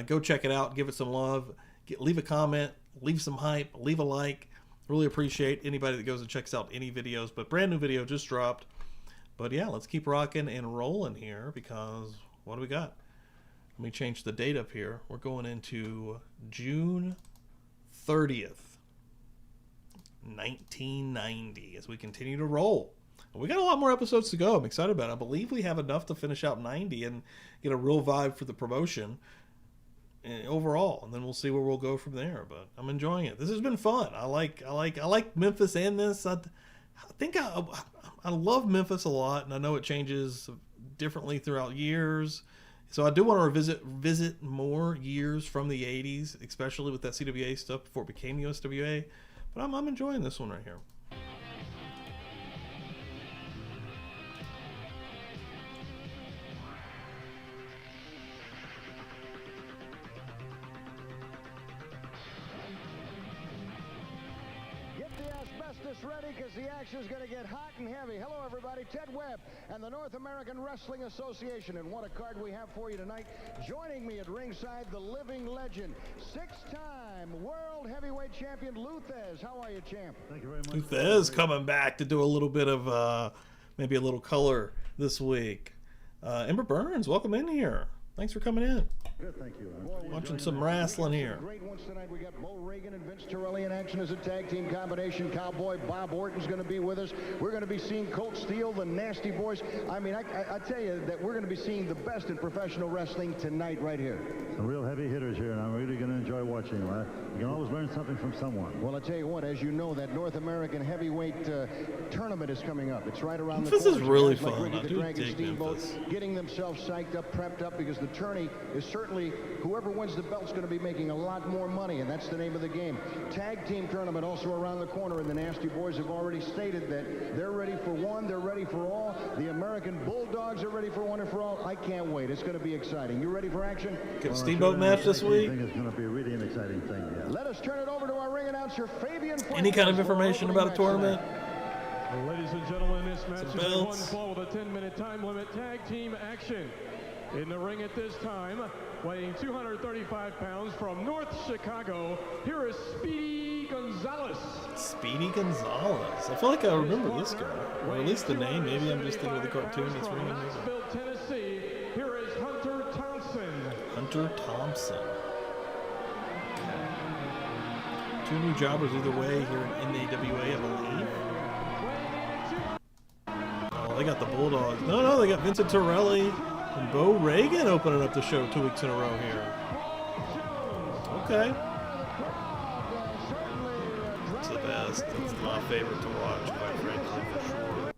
Go check it out. Give it some love. Leave a comment. Leave some hype. Leave a like. Really appreciate anybody that goes and checks out any videos. But brand new video just dropped. But yeah, let's keep rocking and rolling here, because what do we got? Let me change the date up here. We're going into June 30th, 1990, as we continue to roll. We got a lot more episodes to go. I'm excited about it. I believe we have enough to finish out 90 and get a real vibe for the promotion overall, and then we'll see where we'll go from there. But I'm enjoying it. This has been fun. I like Memphis and this. I think I love Memphis a lot, and I know it changes differently throughout years. So I do want to visit more years from the 80s, especially with that CWA stuff before it became USWA. But I'm enjoying this one right here. Ready, because the action's going to get hot and heavy. Hello, everybody. Ted Webb and the North American Wrestling Association. And what a card we have for you tonight. Joining me at ringside, the living legend, 6-time World Heavyweight Champion, Lou Thesz. How are you, champ? Thank you very much. Lou Thesz coming back to do a little bit of, maybe a little color this week. Ember Burns, welcome in here. Thanks for coming in. Good, thank you. Watching some wrestling here. Great ones tonight. We got Bo Reagan and Vince Torelli in action as a tag team combination. Cowboy Bob Orton's going to be with us. We're going to be seeing Colt Steele, the Nasty Boys. I mean, I tell you that we're going to be seeing the best in professional wrestling tonight right here. Some real heavy hitters here, and I'm really going to enjoy watching them. You can always learn something from someone. Well, I tell you what, as you know, that North American heavyweight tournament is coming up. It's right around the corner. This is really Guys like fun. Ricky I the do Dragon dig Steamboat Memphis. getting themselves psyched up, prepped up, because the tourney is certainly, whoever wins the belt's going to be making a lot more money, and that's the name of the game. Tag team tournament also around the corner, and the Nasty Boys have already stated that they're ready for one, they're ready for all. The American Bulldogs are ready for one and for all. I can't wait. It's going to be exciting. You ready for action? Get a Steamboat match this week. I think it's going to be really an exciting thing. Yeah. Let us turn it over to our ring announcer, Fabian. Any kind of information about a tournament? Well, ladies and gentlemen, this match is a belts. one fall with a 10-minute time limit. Tag team action. In the ring at this time, weighing 235 pounds from North Chicago, here is Speedy Gonzalez. Speedy Gonzalez. I feel like I remember this guy, or at least the name. Maybe I'm just thinking of the cartoon that's ringing. Knoxville, Tennessee, here is Hunter Thompson. Hunter Thompson. Okay. 2 new jobbers either way here in NAWA, I believe. Oh, they got the Bulldogs. No, they got Vincent Torelli and Bo Reagan opening up the show 2 weeks in a row here. Okay. It's the best. It's my favorite to watch, quite frankly, for sure.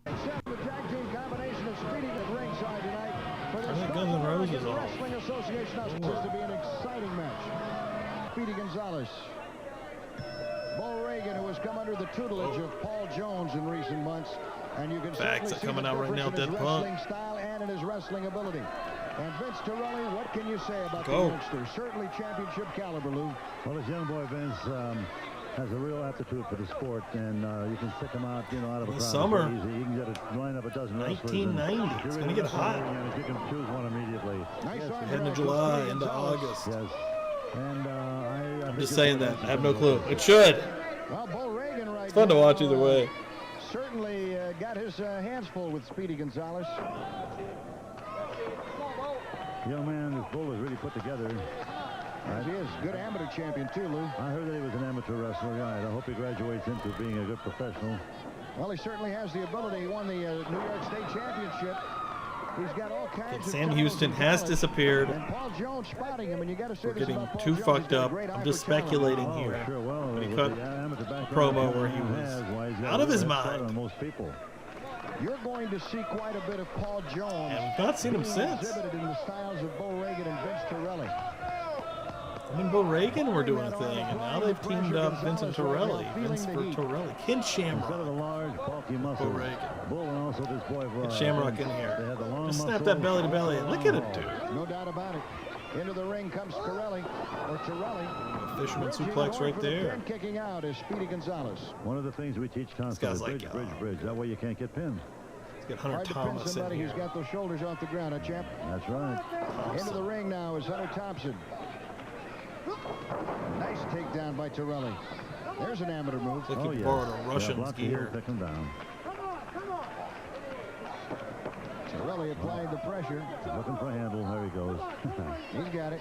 The tag team combination of Speedy at ringside tonight for the Turn that Guns N' Roses off. Wrestling Association. Now supposed to be an exciting match. Speedy Gonzalez. Bo Reagan, who has come under the tutelage of Paul Jones in recent months. And you can Facts certainly see coming the out right now, difference in his defunct. wrestling style and in his wrestling ability. And Vince Torelli, what can you say about Go. the youngster? Certainly championship caliber, Lou. Well, this young boy, Vince, has a real aptitude for the sport, and you can stick him out, out of a In the crowd. summer. Easy. You can get a line up a dozen wrestlers. 1990. and It's you're gonna in get the hot. ring, and you can choose one immediately. Nice arm Heading to drag from July, Speedy into Gonzalez. August. Yes. And I'm just saying that. I have no clue. It should. Well, Bo Reagan right It's fun to now, watch either way. Certainly got his hands full with Speedy Gonzalez. Young man, his bull is really put together. He is. Good amateur champion, too, Lou. I heard that he was an amateur wrestler. I hope he graduates into being a good professional. Well, he certainly has the ability. He won the New York State Championship. He's got all kinds of Sam talent Houston and has talent. disappeared. And Paul Jones spotting him, and you got to say We're this getting about Paul too Jones. fucked He's got a up. great eye I'm for just talent. speculating Oh, here. sure. Well, When he with cut the amateur background promo where he has, was why he's got out of a his head start mind. on most people. You're going to see quite a bit of Paul Jones. And we've not seen him being since. exhibited in the styles of Bo Reagan and Vince Torelli. I mean, Bo Reagan were doing a thing, and now they've teamed up Vincent Torelli. Vince for Torelli. Ken Instead of the Shamrock. large, bulky muscles, Bo Reagan. Bull and also this boy, Get Shamrock in they here. had the long Just snap muscles. that belly to belly. Look at him, dude. No doubt about it. Into the ring comes Torelli. Fisherman Bridging suplex going right for the there. pin, kicking out is Speedy Gonzalez. One of the things we teach guy's constantly, like, bridge. That way you can't get pinned. Let's get Hunter Hard to pin Thomas in somebody who's here. got those shoulders off the ground, champ. That's right. Into the ring now is Hunter Thompson. Nice takedown by Torelli. There's an amateur move. Look, Oh, he yes. borrowed a Yeah, Russian's block the heel, gear. take him down. Torelli applying the pressure. Looking for a handle. There he goes. He's got it.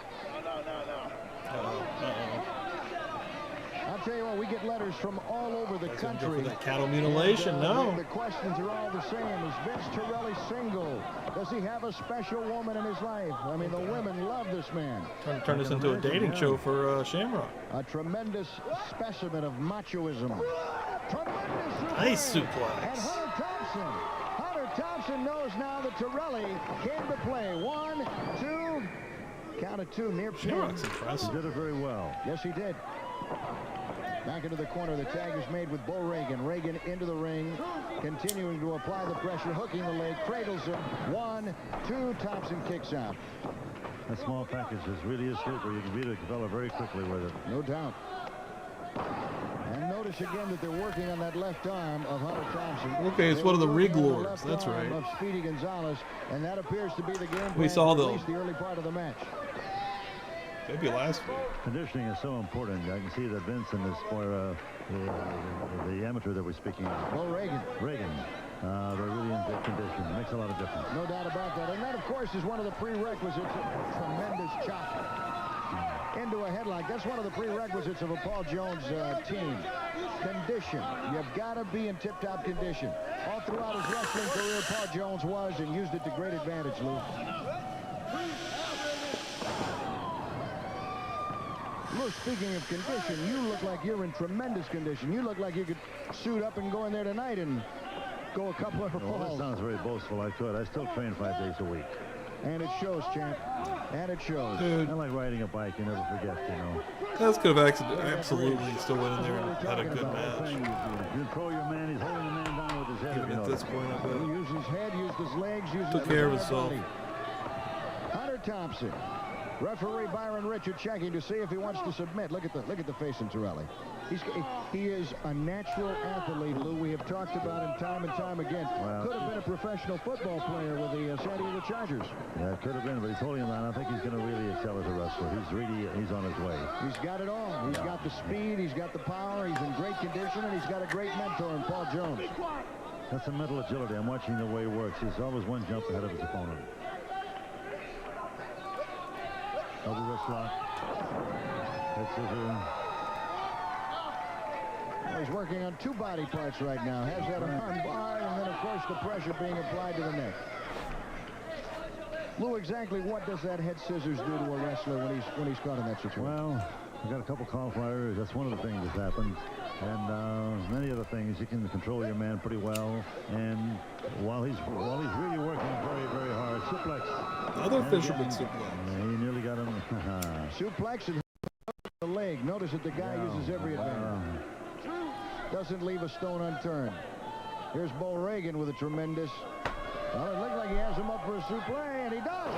I'll tell you what, we get letters from all over the He's gonna go country. for that cattle mutilation. And, No. The questions are all the same. Is Vince Torelli single? Does he have a special woman in his life? I mean, the women love this man. Trying to turn this into a dating show for Shamrock. A tremendous specimen of machoism. Tremendous Nice And suplex. Hunter Thompson knows now that Torelli came to play. 1, 2, count of 2, near pin. Shamrock's He impressive. did it very well. Yes, he did. Back into the corner, the tag is made with Bo Reagan. Reagan into the ring, continuing to apply the pressure, hooking the leg, cradles him. 1, 2, Thompson kicks out. That small package is really a sleeper. You can beat a fella very quickly with it. No doubt. And notice again that they're working on that left arm of Hunter Thompson. Okay, it's They one of the were Rig working on the Lords. left That's arm right. Of Speedy Gonzalez, and that appears to be the game plan We saw for the- at least the early part of the match. Maybe last week. Conditioning is so important. I can see that Vince and this boy, the amateur that we're speaking of, Bo Reagan. Reagan, they're really in good condition. It makes a lot of difference. No doubt about that. And that, of course, is one of the prerequisites of tremendous chop into a headlock. That's one of the prerequisites of a Paul Jones team. Condition. You've got to be in tip-top condition. All throughout his wrestling career, Paul Jones was and used it to great advantage, Lou. Lou, speaking of condition, you look like you're in tremendous condition. You look like you could suit up and go in there tonight and go a couple of Well, that falls. sounds very boastful. I could. I still train 5 days a week. And it shows, champ. And it shows. Dude, I like riding a bike. You never forget, you know. that's could have absolutely still went in there and had a good match. You throw your man. He's holding the man down with his head. Even you at know. this point, I He bet. used his head, used his legs, used Took his care of entire himself. body. Hunter Thompson. Referee Byron Richard checking to see if he wants to submit. Look at the face in Torelli. He is a natural athlete, Lou. We have talked about him time and time again. Well, could have been a professional football player with the San Diego Chargers. Yeah, it could have been, but he's holding him down. I think he's going to really excel as a wrestler. He's on his way. He's got it all. He's got the speed, he's got the power, he's in great condition, and he's got a great mentor in Paul Jones. That's a mental agility. I'm watching the way he works. He's always one jump ahead of his opponent. Double wrist lock. Head scissor. He's working on two body parts right now. Has that arm bar, and then, of course, the pressure being applied to the neck. Lou, exactly what does that head scissors do to a wrestler when he's caught in that situation? Well, I got a couple cauliflowers. That's one of the things that's happened. And many other things. You can control your man pretty well. And while he's really working very, very hard, suplex. Other fisherman suplex. Yeah, he nearly got him. Suplex and the leg. Notice that the guy uses every advantage. Doesn't leave a stone unturned. Here's Bo Reagan with a tremendous. Well, it looks like he has him up for a suplex, and he does.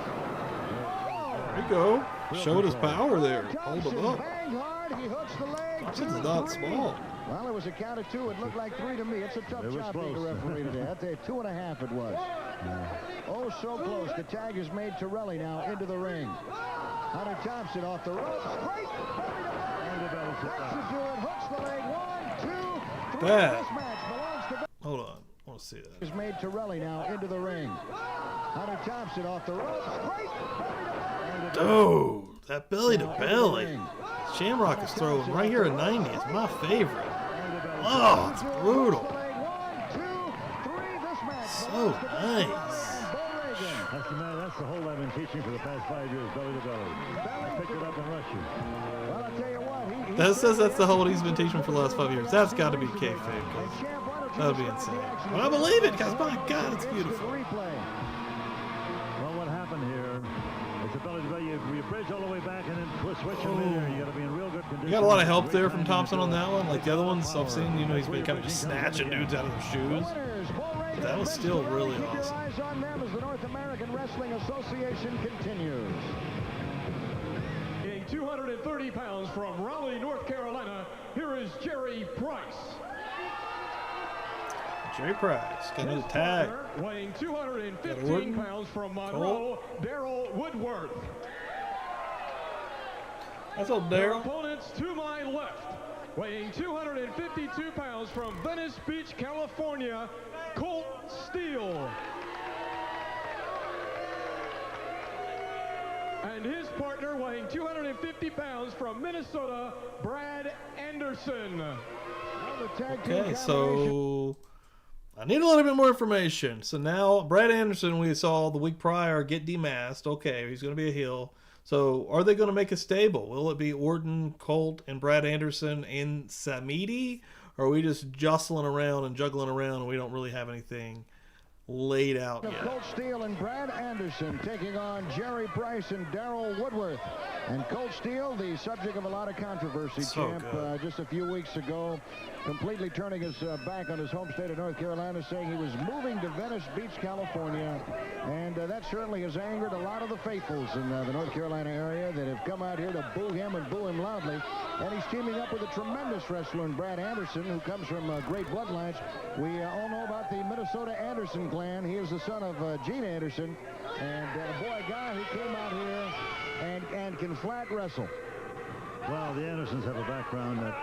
There you go. Showed his power there. Hold him up. Banged hard. He hooks the leg. Thompson's not small. Well, it was a count of two. It looked like three to me. It's a tough job being a referee today. I'll tell you, 2.5 it was. Oh, so close. The tag is made. Torelli now into the ring. Hunter Thompson off the ropes. Great. That should do it. Hooks the leg. 1, 2, 3. Bad. This match belongs to. Hold on. I want to see that. Is made. Torelli now into the ring. Hunter Thompson off the ropes. Great. Dude, that belly to belly. Shamrock is throwing right here at 90. It's my favorite. Oh, it's brutal. So nice. That's the hold I've been teaching for the past 5 years, belly to belly. I pick it up and rush you. Well, I'll tell you what. That says that's the hold he's been teaching for the last 5 years. That's got to be kayfabe, because that would be insane. But I believe it, because my God, it's beautiful. Well, what happened here? It's a belly to belly. You bridge all the way back and then switch him in there. You got to be in real good condition. You got a lot of help there from Thompson on that one. Like the other ones I've seen, you know, he's been kind of just snatching dudes out of their shoes. But that was still really awesome. Eyes on them as the North American Wrestling Association continues. Weighing 230 pounds from Raleigh, North Carolina, here is Jerry Price. Jerry Price, got a tag. Weighing 215 pounds from Monroe, Daryl Woodworth. That's old Their Daryl. opponents to my left, weighing 252 pounds from Venice Beach, California, Colt Steele. And his partner, weighing 250 pounds from Minnesota, Brad Anderson. Okay, so I need a little bit more information. So now Brad Anderson, we saw the week prior, get demasked. Okay, he's going to be a heel. So are they going to make a stable? Will it be Orton, Colt, and Brad Anderson and Samiti? Or are we just jostling around and juggling around and we don't really have anything laid out yet? Colt Steele and Brad Anderson taking on Jerry Price and Daryl Woodworth. And Colt Steele, the subject of a lot of controversy, So champ, just a few weeks ago, completely turning his back on his home state of North Carolina, saying he was moving to Venice Beach, California. And that certainly has angered a lot of the faithfuls in the North Carolina area that have come out here to boo him and boo him loudly. And he's teaming up with a tremendous wrestler in Brad Anderson, who comes from great bloodlines. We all know about the Minnesota Anderson clan. He is the son of Gene Anderson. And boy, a guy who came out here and can flat wrestle. Well, the Andersons have a background that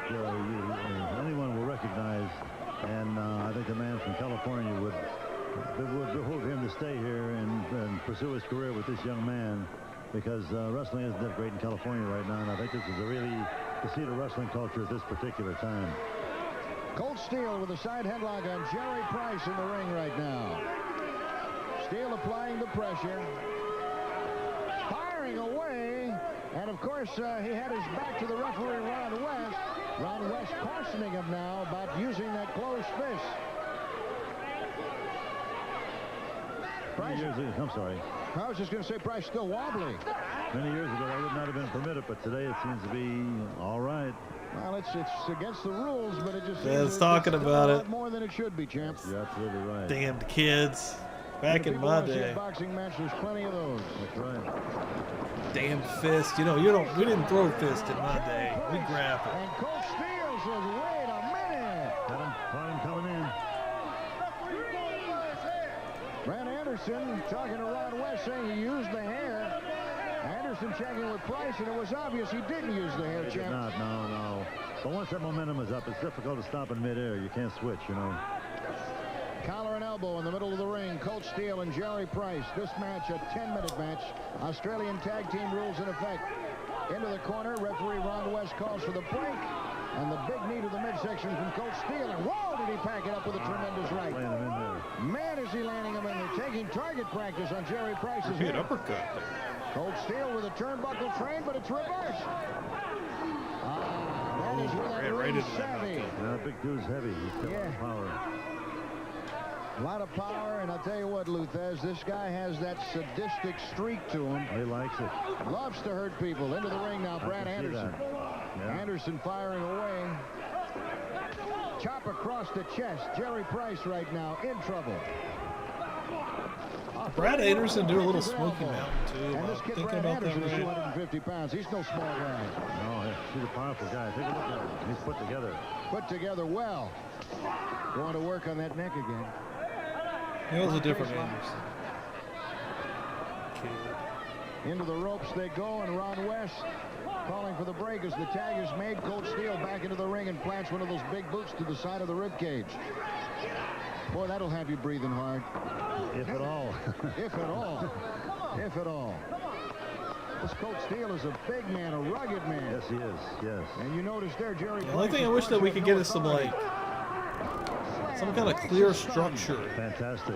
anyone will recognize. And I think the man from California would behoove him to stay here and pursue his career with this young man, because wrestling isn't that great in California right now, and I think this is the seat of wrestling culture at this particular time. Colt Steele with a side headlock on Jerry Price in the ring right now. Steele applying the pressure, firing away, and of course he had his back to the referee Ron West. Ron West cautioning him now about using that closed fist. I'm sorry. I was just going to say Price still wobbly. Many years ago that would not have been permitted, but today it seems to be all right. Well, it's against the rules, but it just It's talking about a it. lot more than it should be, champ. You're absolutely right. Damned kids. Back in my day. Boxing match, there's plenty of those. That's right. Damn fist. You know, we didn't throw fist in my day. We grappled. And Colt Steele says, wait a minute. Caught him coming in. Brad Anderson talking to Ron West, saying he used the hair. Anderson checking with Price, and it was obvious he didn't use the hair, He did champ. not, no. But once that momentum is up, it's difficult to stop in midair. You can't switch, you know. Collar and elbow in the middle of the ring. Colt Steele and Jerry Price. This match, a 10-minute match. Australian tag team rules in effect. Into the corner, referee Ron West calls for the break. And the big knee to the midsection from Colt Steele. And whoa, did he pack it up with a tremendous right. Playing him in there. Man, is he landing him in there. Taking target practice on Jerry Price's Good head. uppercut there. Colt Steele with a turnbuckle train, but it's reversed. That is with that right ring into that savvy. Now, that big dude's heavy. He's got a lot of power. A lot of power, and I'll tell you what, Luthez, this guy has that sadistic streak to him. He likes it. Loves to hurt people. Into the ring now, Brad Anderson. Yeah. Anderson firing away. Chop across the chest. Jerry Price right now in trouble. Brad Anderson do a little Smoky Mountain too. And this I'm kid, thinking Brad about that Anderson, is right. 250 pounds. He's no small guy. No, he's a powerful guy. Take a look at him. He's put together. Put together well. Going to work on that neck again. It was a different Anderson. Kid. Into the ropes they go, and Ron West calling for the break as the tag is made. Colt Steele back into the ring and plants one of those big boots to the side of the rib cage. Boy, that'll have you breathing hard. If at all. If at all. If at all. This Colt Steele is a big man, a rugged man. Yes, he is. Yes. And you notice there, Jerry. The only thing I wish that we could get is some like some kind of clear structure Fantastic.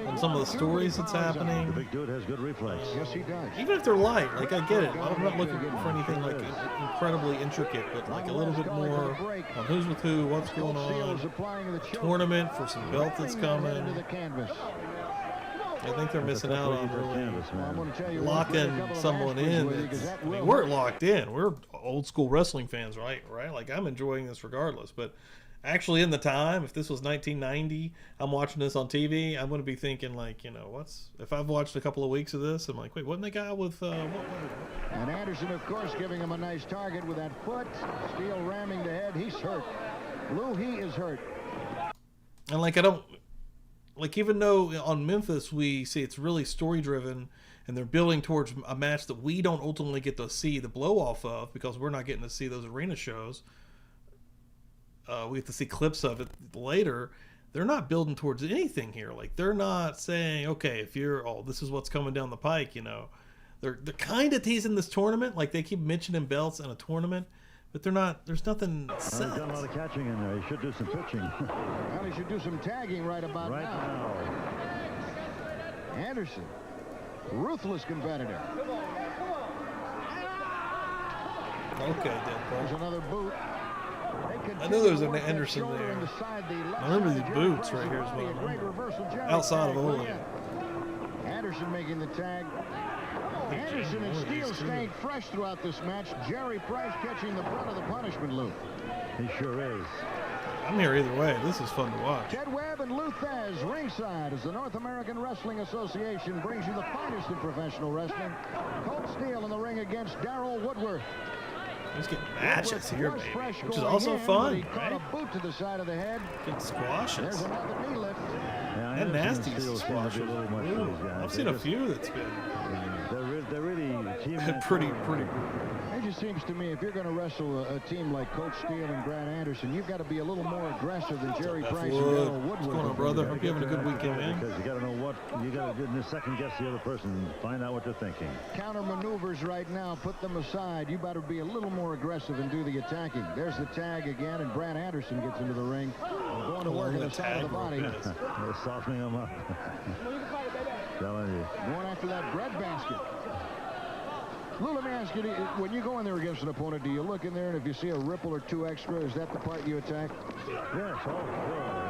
on some of the stories that's The happening. big dude has good reflex. Yes, he does. Even if they're light, like I get it. I'm not looking for anything like incredibly intricate, but like a little bit more on who's with who, what's going on. Tournament for some belt that's coming. I think they're missing out on really locking someone in. I mean, we're locked in. We're old school wrestling fans, right? Like I'm enjoying this regardless. But actually, in the time, if this was 1990, I'm watching this on TV. I'm going to be thinking like, you know, if I've watched a couple of weeks of this, I'm like, wait, wasn't the guy with what? And Anderson, of course, giving him a nice target with that foot. Steele ramming the head. He's hurt. Lou, he is hurt. And like I don't. Like, even though on Memphis we see it's really story-driven and they're building towards a match that we don't ultimately get to see the blow-off of because we're not getting to see those arena shows. We have to see clips of it later. They're not building towards anything here. Like, they're not saying, okay, if you're, this is what's coming down the pike, you know. They're kind of teasing this tournament. Like, they keep mentioning belts in a tournament. But they're not, there's nothing set. He's done a lot of catching in there. He should do some pitching. Well, he should do some tagging right about now. Anderson, ruthless competitor. Okay, There's another boot. I knew there was an Anderson there. I remember these boots right here as well. Outside of Ole. Anderson making the tag. Anderson and Steele staying fresh throughout this match. Jerry Price catching the brunt of the punishment, Lou. He sure is. I'm here either way. This is fun to watch. Ted Webb and Lou Thez ringside as the North American Wrestling Association brings you the finest in professional wrestling. Colt Steele in the ring against Darrell Woodworth. He's getting matches here, baby, which is also fun, he caught a boot to the side of the head. Getting squashes. There's another knee lift. Yeah, and nasty squashes. I've seen a few that's been they're really pretty. just seems to me if you're going to wrestle a team like Coach Steele and Brad Anderson, you've got to be a little more aggressive than Jerry Price and Daryl Woodward. What's going on, brother? Hope you're having a good weekend, man. Because you got to know what you got to do in the second guess the other person and find out what they're thinking. Counter maneuvers right now, put them aside. You better be a little more aggressive and do the attacking. There's the tag again, and Brad Anderson gets into the ring. Going to work on the side of the body. They're softening them up. Telling you. Going after that bread basket. Lou, let me ask you, when you go in there against an opponent, do you look in there and if you see a ripple or two extra, is that the part you attack? Yes, sure.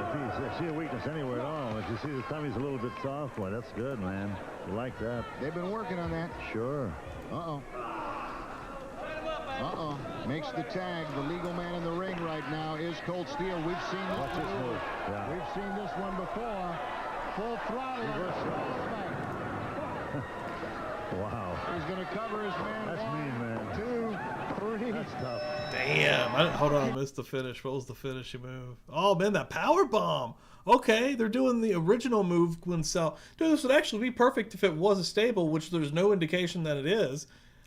If you see a weakness anywhere at all, if you see the tummy's a little bit soft, boy, that's good, man. You like that. They've been working on that. Sure. Uh-oh. Uh-oh. Makes the tag. The legal man in the ring right now is Colt Steele. We've seen this. Watch this move. Yeah. We've seen this one before. Full throttle. Wow. He's going to cover his man. That's mean, man. 2, 3. That's tough. Damn. Hold on. I missed the finish. What was the finishing move? Oh, man, that power bomb. Okay, they're doing the original move when Dude, this would actually be perfect if it was a stable, which there's no indication that it is.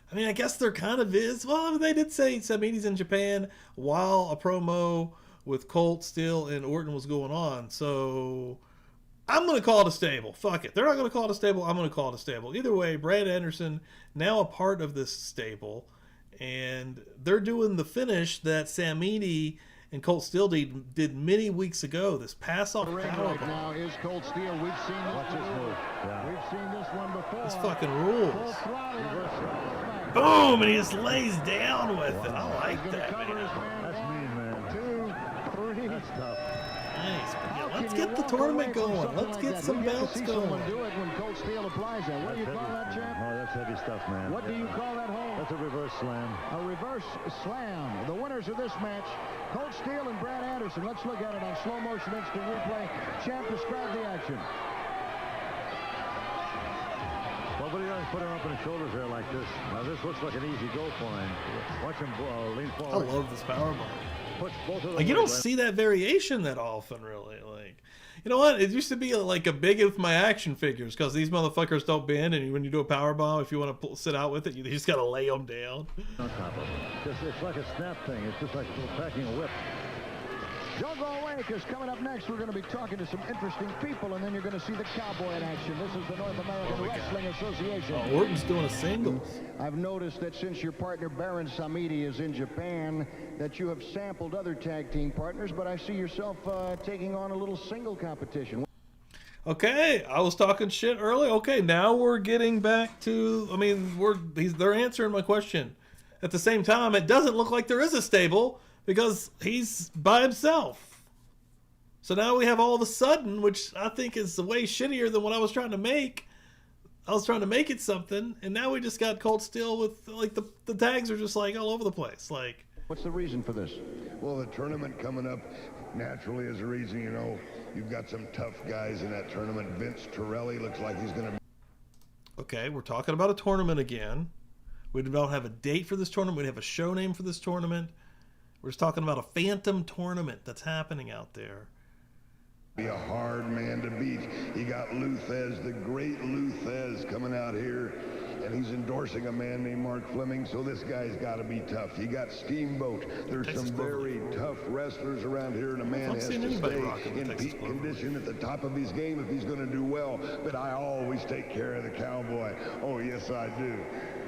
I mean, I guess there kind of is. Well, they did say Samini's in Japan while a promo with Colt, Steele, and Orton was going on. So I'm going to call it a stable. Fuck it. They're not going to call it a stable. I'm going to call it a stable. Either way, Brad Anderson, now a part of this stable, and they're doing the finish that Samini and Colt Steele did many weeks ago. This pass off power right now is Colt Steele. We've seen this. Watch this move. Yeah. We've seen this one before. This fucking rules. Full throttle. Boom, and he just lays down with it. I like that, man. That's mean, man. 2, 3. That's tough. Nice. But yeah, let's get the tournament going. Let's get some belts going. Do it when Colt Steele applies that. What do you call that, champ? Oh, that's heavy stuff, man. What do you call that hold? That's a reverse slam. A reverse slam. The winners of this match, Colt Steele and Brad Anderson. Let's look at it on slow motion instant replay. Champ, describe the action. Well, but he doesn't put him up on his shoulders there like this. Now, this looks like an easy go for him. Watch him lean I forward. love this powerbomb. Puts both of them Like, you don't see that variation that often, really. Like, you know what? It used to be like a big with my action figures because these motherfuckers don't bend, and when you do a powerbomb, if you want to sit out with it, you just got to lay them down. on top of it. It's like a snap thing. It's just like packing a whip. Don't go away, because coming up next, we're going to be talking to some interesting people, and then you're going to see the cowboy in action. This is the North American Wrestling Association. Oh, Orton's doing a singles. I've noticed that since your partner Baron Samedi is in Japan, that you have sampled other tag team partners, but I see yourself taking on a little single competition. Okay, I was talking shit earlier. Okay, now we're getting back to, I mean, they're answering my question. At the same time, it doesn't look like there is a stable because he's by himself. So now we have all of a sudden, which I think is way shittier than what I was trying to make. I was trying to make it something, and now we just got Colt Steele with, like, the tags are just, like, all over the place. Like, what's the reason for this? Well, the tournament coming up naturally is a reason. You know, you've got some tough guys in that tournament. Vince Torelli looks like he's going to... Okay, we're talking about a tournament again. We don't have a date for this tournament. We have a show name for this tournament. We're just talking about a phantom tournament that's happening out there. Be a hard man to beat. You got Luthez, the great Luthez, coming out here, and he's endorsing a man named Mark Fleming, so this guy's got to be tough. You got Steamboat. There's some very tough wrestlers around here, and a man has to stay in peak condition at the top of his game if he's going to do well, but I always take care of the cowboy. Oh, yes, I do.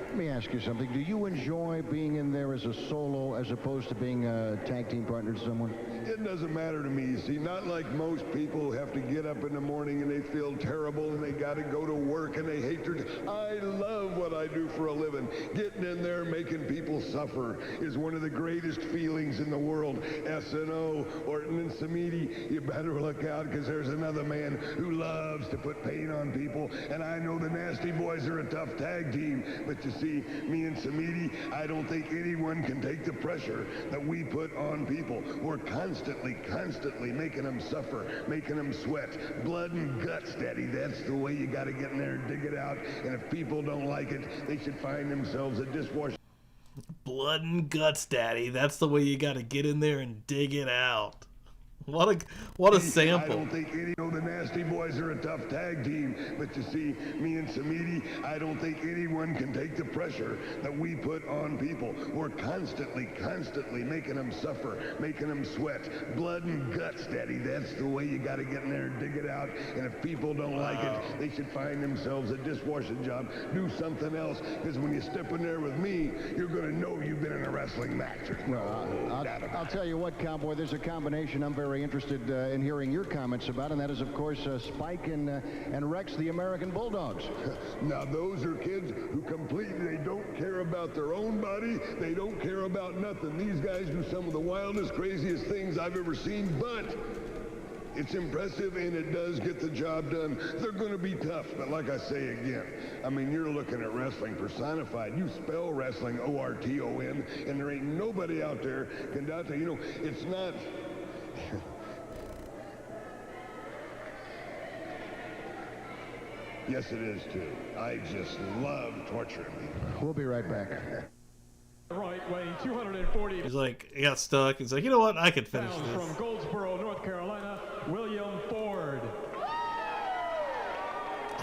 Let me ask you something. Do you enjoy being in there as a solo as opposed to being a tag team partner to someone? It doesn't matter to me. See, not like most people who have to get up in the morning and they feel terrible and they got to go to work and they hate their... I love what I do for a living. Getting in there making people suffer is one of the greatest feelings in the world. SNO, Orton and Samedi, you better look out, because there's another man who loves to put pain on people, and I know the Nasty Boys are a tough tag team, but you see, me and Samedi, I don't think anyone can take the pressure that we put on people. We're constantly making them suffer, making them sweat. Blood and guts, Daddy. That's the way you got to get in there and dig it out. And if people don't like it, they should find themselves a dishwasher. Blood and guts, Daddy. That's the way you got to get in there and dig it out. What a sample. I don't think any of the Nasty Boys are a tough tag team, but you see, me and Samedi, I don't think anyone can take the pressure that we put on people. We're constantly making them suffer, making them sweat. Blood and guts, Daddy. That's the way you got to get in there and dig it out. And if people don't like it, they should find themselves a dishwashing job, do something else. Because when you step in there with me, you're going to know you've been in a wrestling match. I'll tell you what, Cowboy, there's a combination I'm very interested in hearing your comments about, and that is, of course, Spike and Rex, the American Bulldogs. Now, those are kids who completely, they don't care about their own body. They don't care about nothing. These guys do some of the wildest, craziest things I've ever seen, but it's impressive, and it does get the job done. They're going to be tough, but like I say again, I mean, you're looking at wrestling personified. You spell wrestling O-R-T-O-N, and there ain't nobody out there can doubt that. You know, it's not... Yes, it is, too. I just love torturing people. We'll be right back. Right, weighing 240 He's like, he got stuck. He's like, you know what? I could finish pounds this. from Goldsboro, North Carolina, William Ford.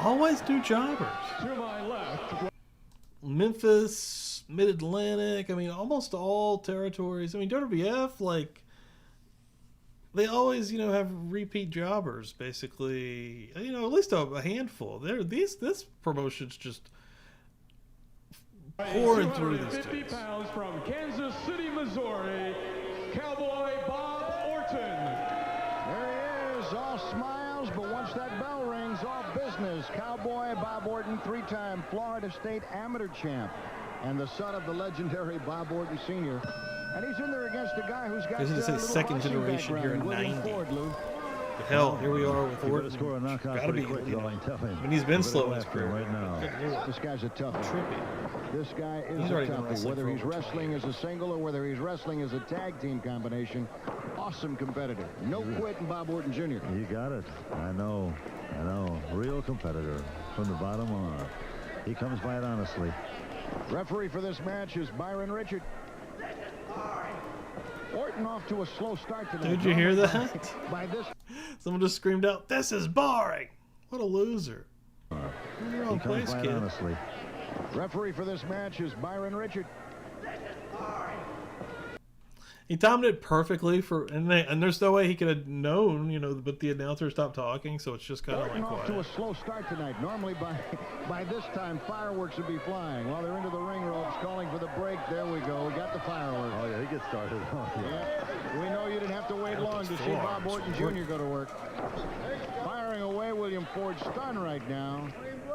Always do jobbers. To my left, Memphis, Mid-Atlantic. I mean, almost all territories. I mean, WWF, like, they always, you know, have repeat jobbers, basically. You know, at least a handful. This promotion's just pouring through these 250 dudes. pounds from Kansas City, Missouri, Cowboy Bob Orton. There he is, all smiles, but once that bell rings, all business. Cowboy Bob Orton, three-time Florida State amateur champ, and the son of the legendary Bob Orton Sr. And he's in there against a guy who's got This is a a little second boxing generation here in background, William 90. Ford, Lou. But hell, here we are with You better Orton. score a knockout Gotta be, pretty quick, you though, know. I tell him. I mean, he's been You slow better in his after him career. right now. This guy's a toughie. Trippy. This guy is He's a already been toughie. wrestling Whether for he's over 20 wrestling as a single or whether he's wrestling as a tag team combination, awesome competitor. No quitting Bob Orton Jr. You got it. I know. Real competitor from the bottom on. He comes by it honestly. Referee for this match is Byron Richard. Orton off to a slow start tonight. Did you hear that? By this, Someone just screamed out, "This is boring!" What a loser. You're in your own He comes place, by it kid. honestly. referee for this match is Byron Richard. He timed it perfectly and there's no way he could have known, you know, but the announcer stopped talking, so it's just kind of Orton like off to a quiet. slow start tonight. Normally by this time fireworks would be flying. While they're into the ring ropes calling for the break. There we go. We got the fireworks. Oh, yeah, he gets started. Oh, yeah. Yeah, we know you didn't have to wait long to see Bob Orton Jr. go to work. Firing away, William Ford stunned right now.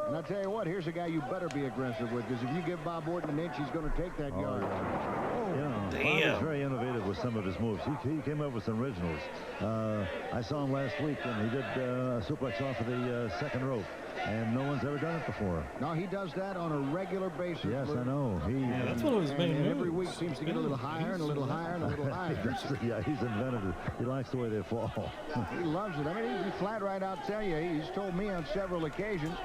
And I'll tell you what, here's a guy you better be aggressive with, because if you give Bob Orton an inch, he's going to take that yard. You know, Bob Damn. is very innovative with some of his moves. He came up with some originals. I saw him last week, and he did a suplex off of the second rope, and no one's ever done it before. No, he does that on a regular basis. Yes, Lou. I know. Yeah, that's one of his main And moves. every week seems to get a little higher and a little higher and a little higher. Yeah, he's invented it. He likes the way they fall. He loves it. I mean, he'd flat right out tell you, he's told me on several occasions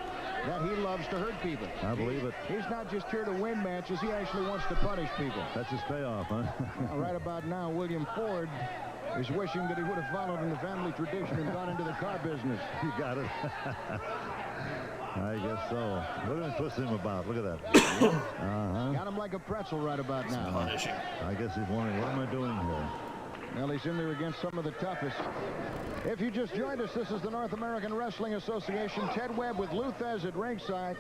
that he loves to hurt people. I believe it. He's not just here to win matches, he actually wants to punish people. That's his payoff, huh? Now, right about now, William Ford is wishing that he would have followed in the family tradition and gone into the car business. You got it. I guess so. Look at him twisting him about. Look at that. Got him like a pretzel right about now. Punishing. I guess he's wondering, what am I doing here? Well, he's in there against some of the toughest. If you just joined us, this is the North American Wrestling Association. Ted Webb with Lou Thez at ringside.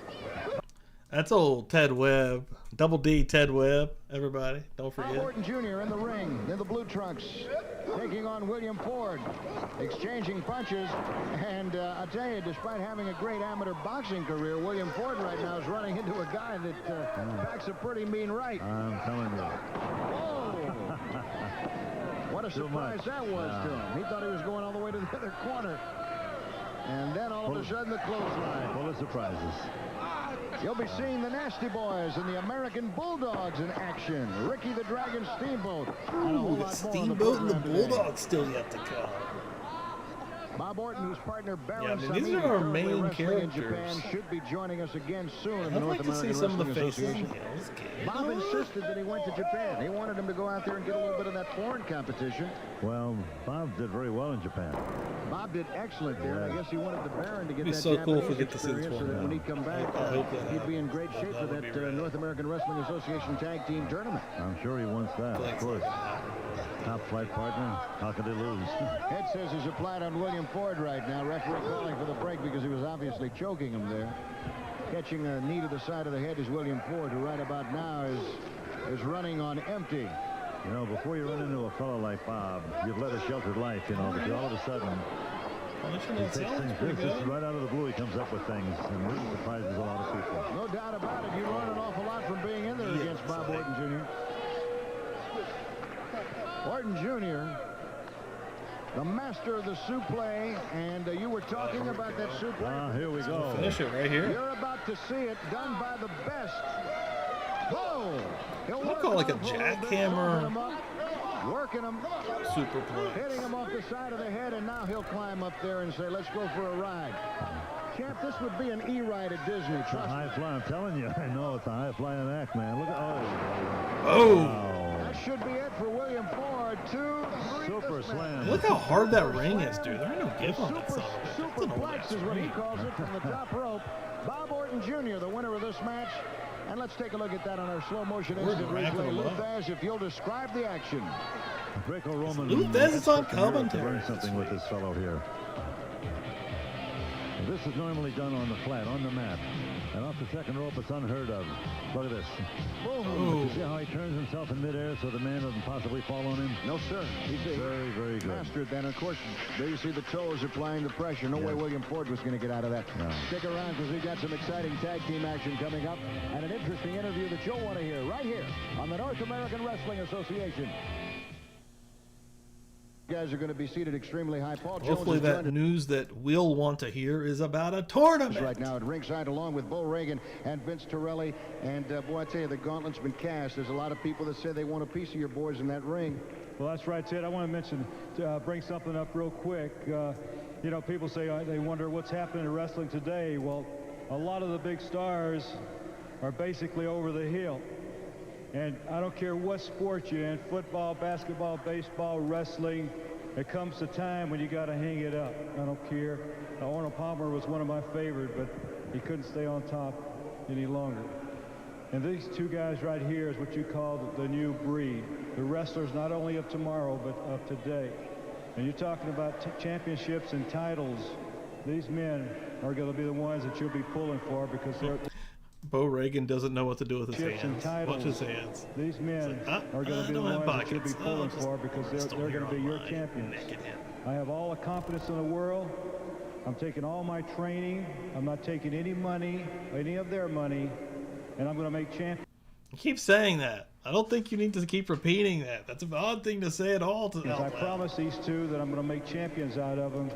That's old Ted Webb. Double D Ted Webb, everybody. Don't Bob forget. Orton Jr. in the ring, in the blue trunks, taking on William Ford, exchanging punches. And I'll tell you, despite having a great amateur boxing career, William Ford right now is running into a guy that packs a pretty mean right. I'm telling you. Whoa! What a surprise that was to him. He thought he was going all the way to the other corner. And then all of a sudden the clothesline. Full of surprises. You'll be seeing the Nasty Boys and the American Bulldogs in action. Ricky the Dragon Steamboat. And a whole Ooh, the lot more on Steamboat and the program today. Bulldogs still yet to come. Bob Orton, whose partner Baron Yeah, I mean, Samedi, these are our currently main wrestling in characters. Japan, should be joining us again soon in I'd the North like to see American some of Wrestling the faces. Association. Bob insisted that he went to Japan. He wanted him to go out there and get a little bit of that foreign competition. Well, Bob did very well in Japan. Bob did excellent there. I guess he wanted the Baron to get It'd be that so cool if we Japanese get to see this experience so one. that when he'd come back, I hope that he'd be in great shape for would be that rad. North American Wrestling Association Tag Team Tournament. I'm sure he wants that, of course. Top flight partner, how could he lose? Head scissors applied on William Ford right now. Referee calling for the break because he was obviously choking him there. Catching a knee to the side of the head is William Ford, who right about now is running on empty. You know, before you run into a fellow like Bob, you've led a sheltered life, you know, but all of a sudden, he takes things, this right out of the blue, he comes up with things, and really surprises a lot of people. No doubt about it. You learn an awful lot from being in there against Bob Orton Jr. Orton Jr., the master of the suplex, and you were talking about that suplex. Here we go. Finish it right here. You're about to see it done by the best. Whoa! I'll call it like a jackhammer. Working him. Superplex. Hitting him off the side of the head, and now he'll climb up there and say, let's go for a ride. Champ, this would be an E-ride at Disney. It's a high fly, I'm telling you. I know, it's a high flying act, man. Look at, Oh! That should be it for William Ford. 2, 3. Super slam. Look how hard that ring is, dude. There ain't no give on that song. Superplex is what he calls it from the top rope. Bob Orton Jr., the winner of this match. And let's take a look at that on our slow motion instant replay. Luthez, if you'll describe the action. Greco-Roman. Luthez is on commentary. Learn something with this fellow here. This is normally done on the flat, on the mat. And off the second rope, it's unheard of. Look at this. You see how he turns himself in midair so the man doesn't possibly fall on him? No, sir. He's very, very good. Mastered that. Of course, there you see the toes applying the pressure. No way William Ford was going to get out of that. No. Stick around because we got some exciting tag team action coming up and an interesting interview that you'll want to hear right here on the North American Wrestling Association. Guys are going to be seated extremely high. Paul Jones. Hopefully that news that we'll want to hear is about a tournament. Right now at ringside along with Bo Reagan and Vince Torelli. And boy, I tell you, the gauntlet's been cast. There's a lot of people that say they want a piece of your boys in that ring. Well, that's right, Ted. I want to mention, bring something up real quick. You know, people say they wonder what's happening in wrestling today. Well, a lot of the big stars are basically over the hill. And I don't care what sport you're in, football, basketball, baseball, wrestling, there comes a time when you got to hang it up. I don't care. Arnold Palmer was one of my favorite, but he couldn't stay on top any longer. And these two guys right here is what you call the new breed. The wrestlers not only of tomorrow, but of today. And you're talking about championships and titles. These men are going to be the ones that you'll be pulling for because they're... Bo Reagan doesn't know what to do with his hands. Watch his hands. These men are going to be the ones that you'll be pulling for because they're going to be your champions. I have all the confidence in the world. I'm taking all my training. I'm not taking any money, any of their money, and I'm going to make champions. You keep saying that. I don't think you need to keep repeating that. That's an odd thing to say at all. I promise these two that I'm going to make champions out of them.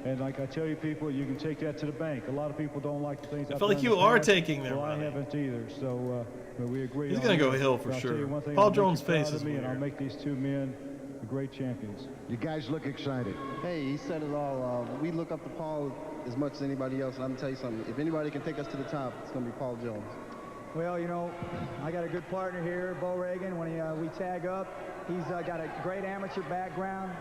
And like I tell you people, you can take that to the bank. A lot of people don't like the things I feel like you are taking their money. money. I haven't either. So we agree. He's going to go Hill for sure. Paul Jones' face is weird. And I'll make these two men great champions. You guys look excited. Hey, he said it all. We look up to Paul as much as anybody else. And I'm going to tell you something. If anybody can take us to the top, it's going to be Paul Jones. Well, you know, I got a good partner here, Bo Reagan. When we tag up, he's got a great amateur background.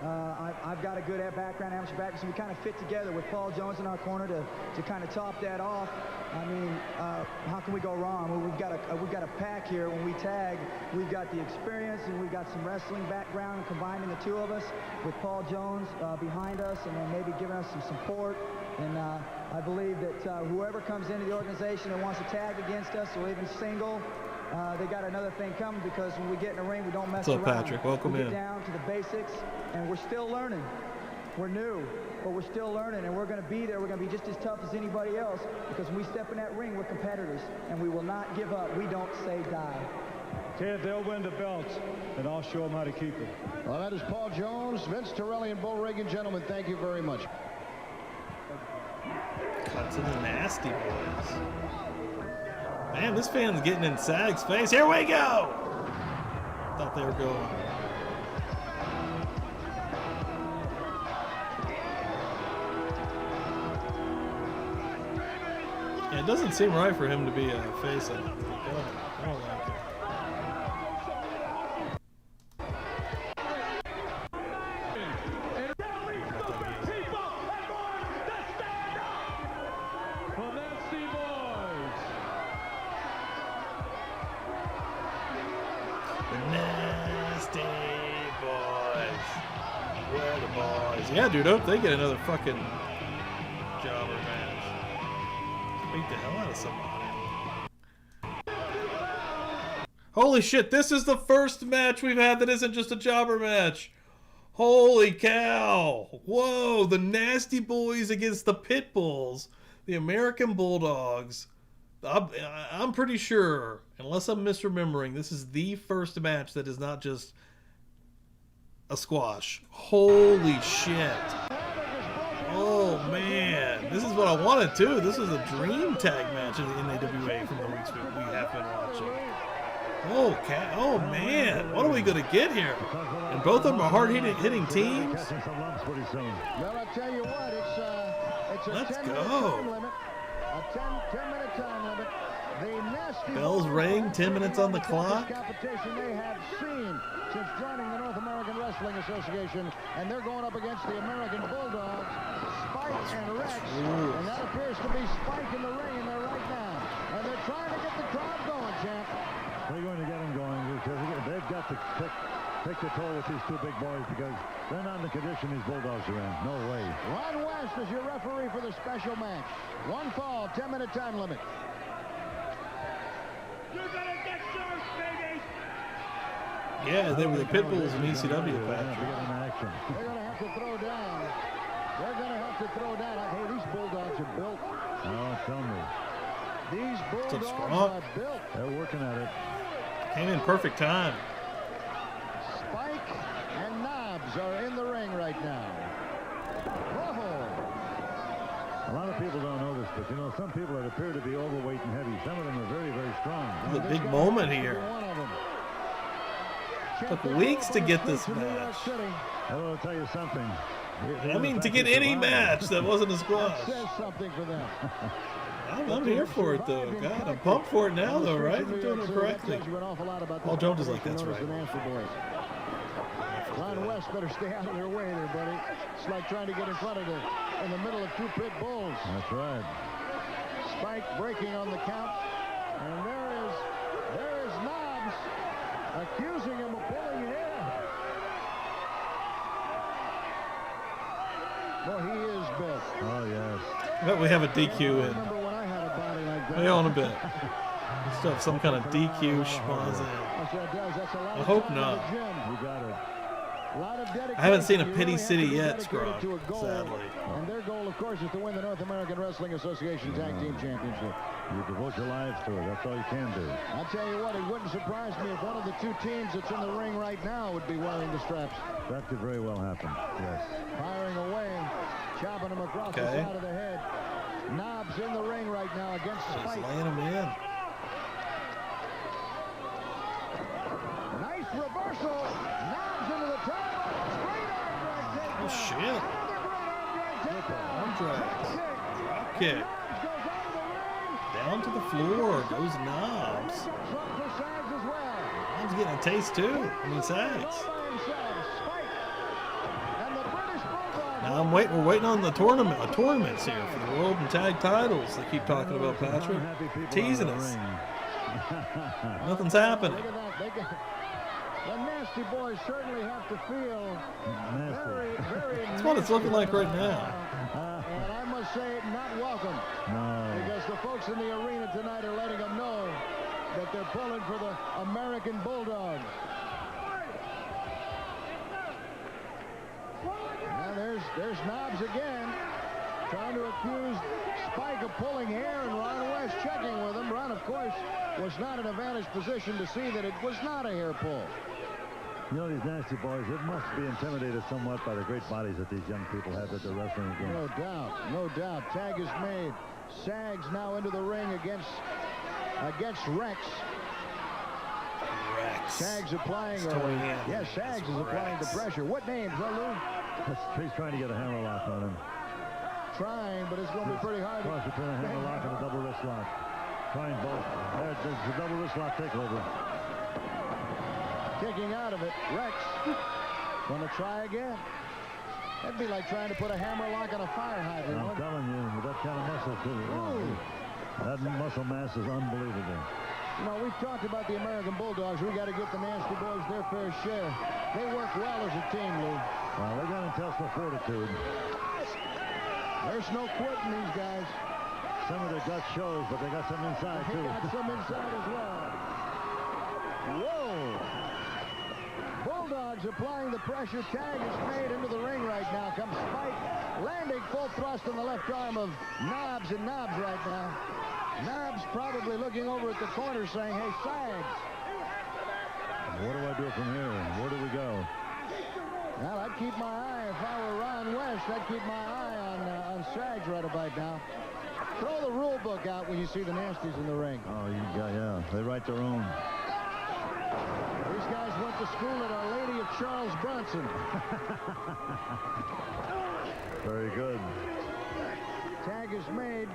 I've got a good background, amateur background, so we kind of fit together with Paul Jones in our corner to kind of top that off. I mean, how can we go wrong? Well, we've got a pack here. When we tag, we've got the experience and we've got some wrestling background combining the two of us with Paul Jones behind us and then maybe giving us some support. And I believe that whoever comes into the organization and wants to tag against us or even single, they got another thing coming because when we get in the ring, we don't mess around. What's up, Patrick? Welcome in. We get down to the basics, and we're still learning. We're new, but we're still learning, and we're going to be there. We're going to be just as tough as anybody else because when we step in that ring, we're competitors, and we will not give up. We don't say die. Ted, they'll win the belts, and I'll show them how to keep it. Well, that is Paul Jones, Vince Torelli, and Bo Reagan. Gentlemen, thank you very much. Cut to the nasty boys. Man, this fan's getting in Sag's face. Here we go! Thought they were going. It doesn't seem right for him to be a face. I don't like it. Yeah, dude, hope they get another fucking jobber match. Beat the hell out of somebody. Holy shit, this is the first match we've had that isn't just a jobber match. Holy cow. Whoa, the Nasty Boys against the Pitbulls, the American Bulldogs. I'm pretty sure, unless I'm misremembering, this is the first match that is not just a squash. Holy shit. Oh man, this is what I wanted too. This is a dream tag match in the NAWA from the weeks we have been watching. Oh man, what are we gonna get here? And both of them are hard-hitting teams. Well, I'll tell you what, it's a Let's 10-minute go. time limit. A 10-minute time limit. The Nasty Bells Boys ring, 10 minutes on the clock. competition they have seen since joining the North American Wrestling Association, and they're going up against the American Bulldogs, Spike and Rex, and that appears to be Spike in the ring in there right now, and they're trying to get the crowd going, champ. They're going to get them going because they've got to take the toll with these two big boys because they're not in the condition these Bulldogs are in. No way. Ron West is your referee for the special match. One fall, 10-minute time limit. You're gonna get served, baby! Yeah, they were the Pitbulls in ECW, Patrick. They're going to have to throw down. They're going to have to throw down. Hey, these Bulldogs are built. Oh, tell me. These Bulldogs strong. are built. They're working at it. Came in perfect time. Spike and Knobs are in the ring right now. A lot of people don't know this, but you know, some people that appear to be overweight and heavy, some of them are very, very strong. This is a big moment here. Took weeks to get this match. I'll tell you something. I mean, to get any match that wasn't a squash. Says something for them. I'm here for it, though. God, I'm pumped for it now, though, right? I'm doing it correctly. Paul Jones is like, that's right. Ron West better stay out of their way there, buddy. It's like trying to get in front of them in the middle of two pit bulls. That's right. Spike breaking on the count. And there is Knobs accusing him of pulling hair. Well, he is built. Oh, yes. I bet we have a DQ in. Remember when I had a body like that? Wait on a bit. We still have some kind of DQ schmoz in. I hope not. You got it. I haven't seen a Pity City yet, Scrub, sadly. And their goal, of course, is to win the North American Wrestling Association Tag Team Championship. You devote your lives to it. That's all you can do. I'll tell you what, it wouldn't surprise me if one of the two teams that's in the ring right now would be wearing the straps. That could very well happen, yes. Firing away, chopping him across the side of the head. Knobs in the ring right now against Spike. Just laying him in. Nice reversal. Knobs into the top. Oh, shit. Arm drags. Drop kick. Down to the floor goes Knobs. Knobs getting a taste, too. I mean, Sags. Now we're waiting on the tournaments here for the world and tag titles. They keep talking about, Patrick. Teasing us. Nothing's happening. The Nasty Boys certainly have to feel very, very That's what it's looking like right now. And I must say, not welcome. No. Because the folks in the arena tonight are letting them know that they're pulling for the American Bulldogs. Now there's Knobs again, trying to accuse Spike of pulling hair, and Ron West checking with him. Ron, of course, was not in an advantage position to see that it was not a hair pull. You know, these Nasty Boys, it must be intimidated somewhat by the great bodies that these young people have that they're wrestling against. No doubt, no doubt. Tag is made. Sags now into the ring against Rex. Sags applying. Yes, Sags is applying the pressure. What names, Lou? He's trying to get a hammerlock on him. trying, but it's going to be pretty hard. Cross between a hammerlock and a double wrist lock. Trying both. There's the double wrist lock takeover. Kicking out of it. Rex going to try again. That'd be like trying to put a hammerlock on a fire hydrant. I'm telling you, with that kind of muscle, too. That muscle mass is unbelievable. You know, we've talked about the American Bulldogs. We got to get the Nasty Boys their fair share. They work well as a team, Lou. Well, they got intestinal fortitude. There's no quitting these guys. Some of their gut shows, but they got some inside, too. They got some inside as well. Whoa! Bulldogs applying the pressure. Tag is made into the ring right now. Comes Spike, landing full thrust on the left arm of Knobs, and Knobs right now. Knobs probably looking over at the corner saying, hey, Sags. What do I do from here? Where do we go? Well, I'd keep my eye, if I were Ron West, I'd keep my eye on Sags right about now. Throw the rule book out when you see the Nasties in the ring. Oh, yeah, they write their own. These guys went to school at Our Lady of Charles Bronson. Very good. Tag is made.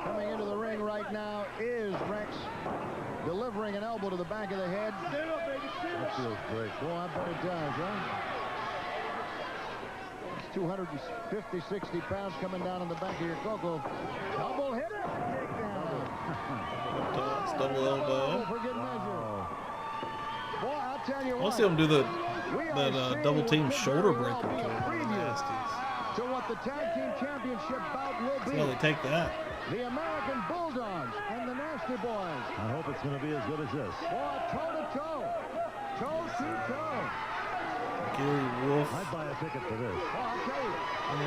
Coming into the ring right now is Rex, delivering an elbow to the back of the head. That feels great. Boy, I bet it does, huh? It's 250, 60 pounds coming down on the back of your coco. Double hit. Takedown. Double elbow. For good measure. Boy, I'll tell you what. I'll see them do that double team shoulder breaker to the Nasties. To what the tag team championship bout will be. See how they take that. The American Bulldogs and the Nasty Boys. I hope it's going to be as good as this. Boy, toe-to-toe. Toe-to-toe. Gary Wolf. I'd buy a ticket for this. Oh, I'll tell you. I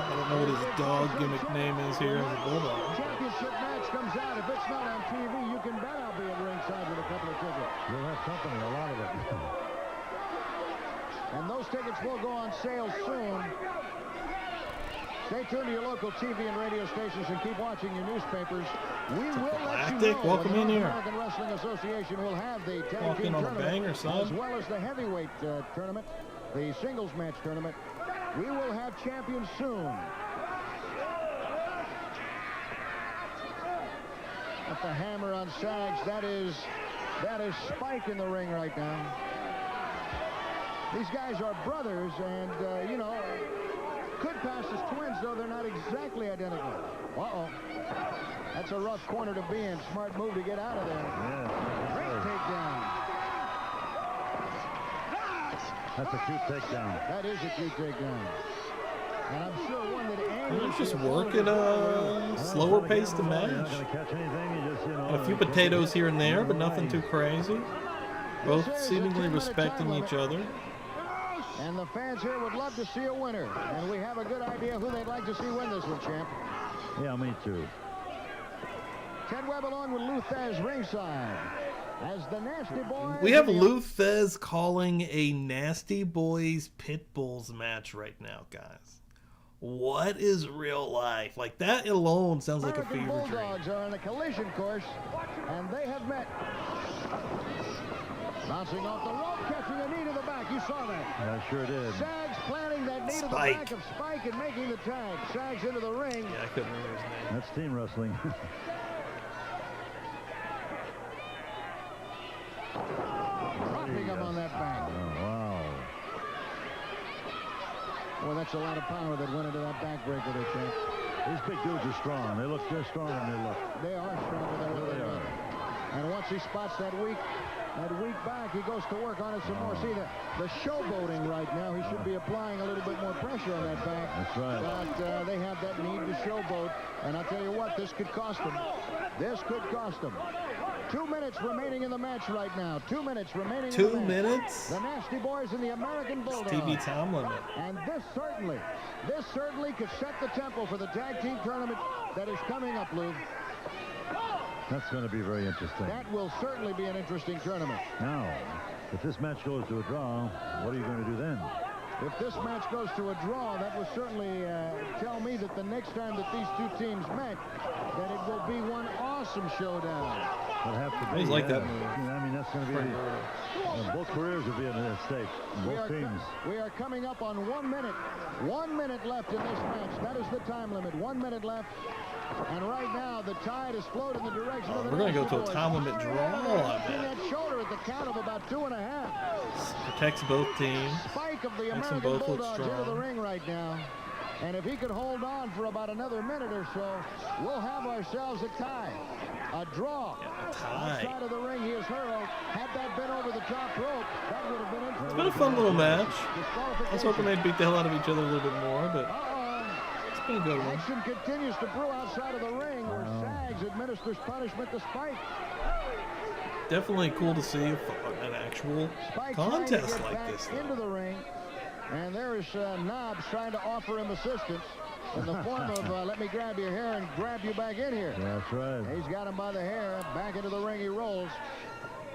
don't know what his dog gimmick name is here as a Bulldog. Championship match comes out. If it's not on TV, you can bet I'll be at ringside with a couple of tickets. You'll have company, a lot of it. And those tickets will go on sale soon. Stay tuned to your local TV and radio stations and keep watching your newspapers. We will let you know welcome when in the here. American Wrestling Association will have the tag Walk team in on a tournament banger, son. as well as the heavyweight tournament, the singles match tournament. We will have champions soon. At the hammer on Sags, that is Spike in the ring right now. These guys are brothers, and you know, could pass as twins, though they're not exactly identical. Uh-oh. That's a rough corner to be in. Smart move to get out of there. Yeah. Great takedown. That's a cute takedown. That is a cute takedown. And I'm sure one that They're just working a slower pace to match. You're not going to catch anything. You just, And a few potatoes here and there, but nothing too crazy. Both seemingly respecting each other. And the fans here would love to see a winner. And we have a good idea who they'd like to see win this one, champ. Yeah, me too. Ted Webb along with Lou Thez ringside. As the Nasty Boys... We have Lou Thez calling a Nasty Boys Pit Bulls match right now, guys. What is real life? Like, that alone sounds like a fever dream. Bulldogs are on a collision course, and they have met. Bouncing off the rope, catching a knee to the back. You saw that. I sure did. Sags planting that knee to the back of Spike and making the tag. Sags into the ring. Yeah, I couldn't remember his name. That's team wrestling. Dropping him on that back. Oh, wow. Well, that's a lot of power that went into that backbreaker there, champ. These big dudes are strong. They're strong when they look. They are stronger than they are. And once he spots that weak back, he goes to work on it some more. See, the showboating right now, he should be applying a little bit more pressure on that back. That's right. But they have that need to showboat. And I'll tell you what, this could cost them. This could cost them. 2 minutes remaining in the match right now. 2 minutes remaining in the match. 2 minutes? The Nasty Boys and the American Bulldogs. TV time limit. And this certainly could set the tempo for the tag team tournament that is coming up, Lou. That's going to be very interesting. That will certainly be an interesting tournament. Now, if this match goes to a draw, what are you going to do then? If this match goes to a draw, that will certainly tell me that the next time that these two teams met, that it will be one awesome showdown. It'll have to be. I always like that move. I mean, that's going to be... both careers will be in a at stake. Both teams. We are coming up on 1 minute. 1 minute left in this match. That is the time limit. 1 minute left. And right now, the tide has flowed in the direction of the We're going to go to a boys. time limit draw, I bet. That shoulder at the count of about 2.5. Protects both teams. Spike of the Makes them American both look Bulldogs into the strong. ring right now. And if he could hold on for about another minute or so, we'll have ourselves a tie. A draw. Yeah, a tie. Outside of the ring, he is hurled. Had that been over the top rope, that would have been interesting. It's been a fun little match. I was hoping they'd beat the hell out of each other a little bit more, but it's been a good one. Action continues to brew outside of the ring where Sags administers punishment to Spike. Definitely cool to see an actual Spike contest trying to get like back this. into the ring. And there is Knobs trying to offer him assistance in the form of let me grab your hair and grab you back in here. That's right. He's got him by the hair. Back into the ring he rolls.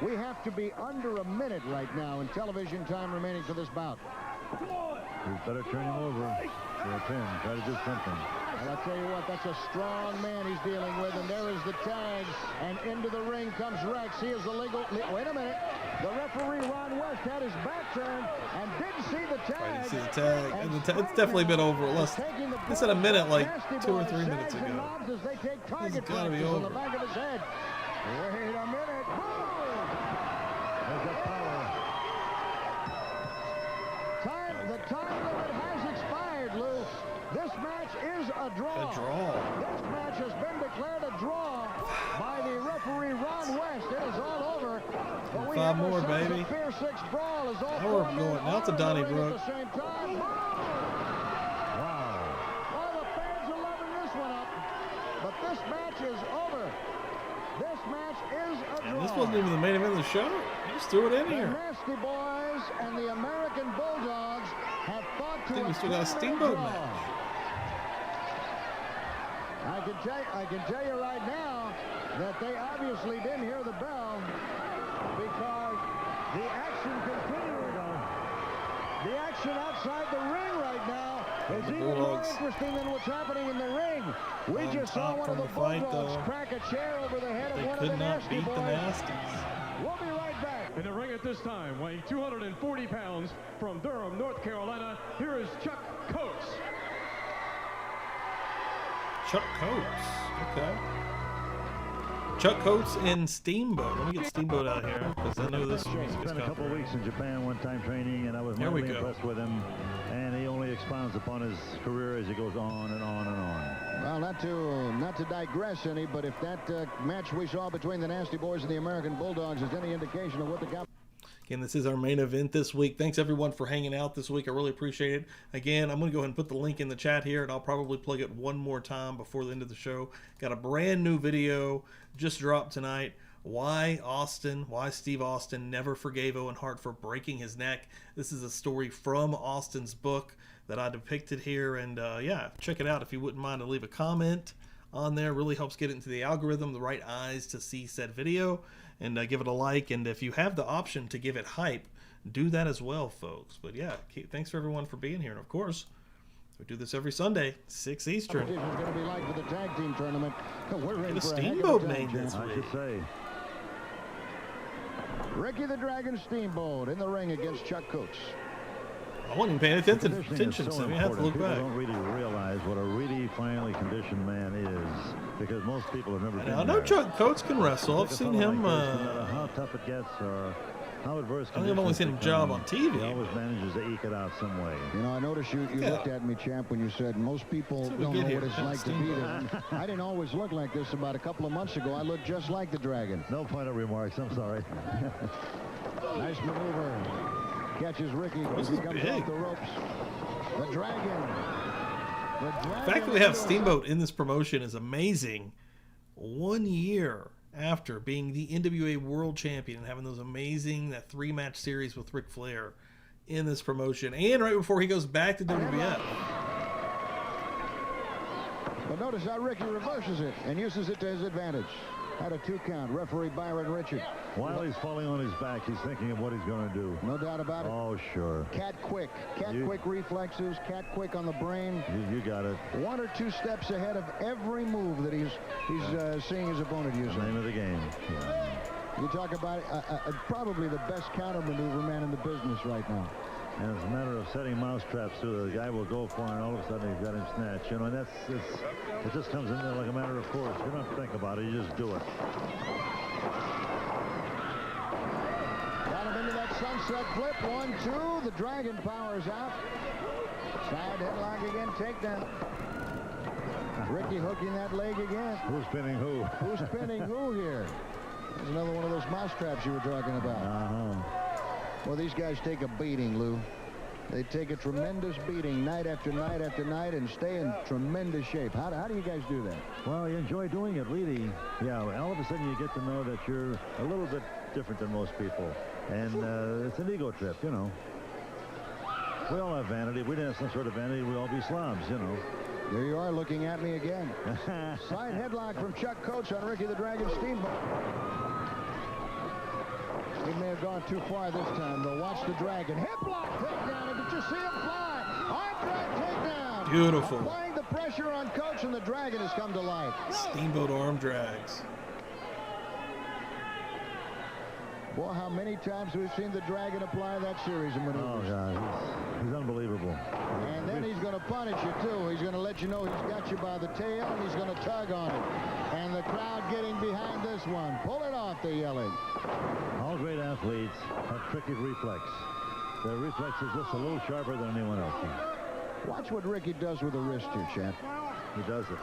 We have to be under a minute right now in television time remaining for this bout. You better turn him over for a pin. Try to do something. And I'll tell you what, that's a strong man he's dealing with. And there is the tag. And into the ring comes Rex. He is the legal... Wait a minute. The referee, Ron West, had his back turned and didn't see the tag. I didn't see the tag. And it's definitely been over. It's at a minute, like 2 or 3 minutes ago. This has got to be over. On the back of his head. Wait a minute. Boom! There's that power. The time limit has expired, Lou. This match is a draw. A draw. This match has been declared a draw by the referee, Ron West. It is all over. But we 5 have more, ourselves baby. a Pier 6 brawl as all Now we're 4 men going. Now it's a are in the Donnybrook. ring at the same time. Wow. Well, the fans are loving this one up. But this match is over. This match is a draw. And this wasn't even the main event of the show. You just threw it in The here. Nasty Boys and the American Bulldogs have fought to I think we a still got a 10-minute Steamboat draw. match. I can tell you right now that they obviously didn't hear the bell because the action continues. The action outside the ring right now is The even more Bulldogs interesting than what's happening in the ring. We on just saw top one of from the the fight, Bulldogs though. crack a chair over the head of They one of the could not Nasty beat the Boys. Nasties. We'll be right back. In the ring at this time, weighing 240 pounds from Durham, North Carolina, here is Chuck Coates. Chuck Coates. Okay. Chuck Coates and Steamboat. Let me get Steamboat out here because I know this music is Spent a couple copyrighted. weeks in Japan one time training, and I was Here we mightily go. impressed with him. And he only expounds upon his career as he goes on and on and on. Well, not to digress any, but if that match we saw between the Nasty Boys and the American Bulldogs is any indication of what the Again, this is our main event this week. Thanks, everyone, for hanging out this week. I really appreciate it. Again, I'm going to go ahead and put the link in the chat here, and I'll probably plug it one more time before the end of the show. Got a brand new video just dropped tonight. Why Steve Austin never forgave Owen Hart for breaking his neck. This is a story from Austin's book that I depicted here. And, yeah, check it out if you wouldn't mind to leave a comment on there. Really helps get it into the algorithm, the right eyes to see said video. And give it a like, and if you have the option to give it hype, do that as well, folks. But yeah, thanks for everyone for being here. And of course, we do this every Sunday, 6 Eastern. competition is going to be like for the tag team tournament. We're in Get a for a heck of Steamboat a time, name champ. this I week. should say. Ricky the Dragon Steamboat in the ring against Chuck Coates. I wasn't even paying attention, Conditioning is so so we have to important. look People back. don't really realize what a really finely conditioned man is, because most people have never been I know there. Chuck Coates can wrestle. I've Take a seen fellow him. like this, no matter how tough it gets or how adverse I think I've only seen him conditions job on become, TV. He always manages to eke it out some way. You know, I noticed you Yeah. looked at me, champ, when you said most people That's what we don't get know here. what it's That's like to be Steamboat. there. I didn't always look like this. About a couple of months ago, I looked just like the Dragon. No point of remarks. I'm sorry. Nice maneuver. Catches Ricky as he comes big. off the ropes. The Dragon. The fact that we have Steamboat in this promotion is amazing. 1 year after being the NWA World Champion and having that 3-match series with Ric Flair in this promotion, and right before he goes back to WWF. But notice how Ricky reverses it and uses it to his advantage. Had a 2 count. Referee Byron Richard. While he's falling on his back, he's thinking of what he's going to do. No doubt about it. Oh, sure. Cat quick reflexes, cat quick on the brain. You got it. 1 or 2 steps ahead of every move that he's seeing his opponent The using. name of the game. Yeah. You talk about probably the best counter maneuver man in the business right now. And it's a matter of setting mousetraps so the guy will go for it, and all of a sudden he's got him snatched. You know, and it just comes in there like a matter of course. You don't think about it, you just do it. Got him into that sunset flip. 1-2. The Dragon powers out. Side headlock again. Takedown. Ricky hooking that leg again. Who's spinning who? Who's spinning who here? There's another one of those mousetraps you were talking about. Well, these guys take a beating, Lou. They take a tremendous beating night after night after night and stay in tremendous shape. How do you guys do that? Well, you enjoy doing it, really. Yeah, all of a sudden you get to know that you're a little bit different than most people. And it's an ego trip, you know. We all have vanity. If we didn't have some sort of vanity, we'd all be slobs, you know. There you are looking at me again. Side headlock from Chuck Coates on Ricky the Dragon Steamboat. He may have gone too far this time, though. Watch the Dragon. Hip block takedown. And did you see him fly? Arm drag takedown. Beautiful. Applying the pressure on Coates, and the Dragon has come to life. Steamboat arm drags. Boy, how many times we've seen the Dragon apply that series of maneuvers. Oh, God. He's unbelievable. And then he's going to punish you, too. He's going to let you know he's got you by the tail, and he's going to tug on it. And the crowd getting behind this one. Pull it off, they're yelling. All great athletes have tricky reflex. Their reflex is just a little sharper than anyone else's. Watch what Ricky does with the wrist here, champ. He does it.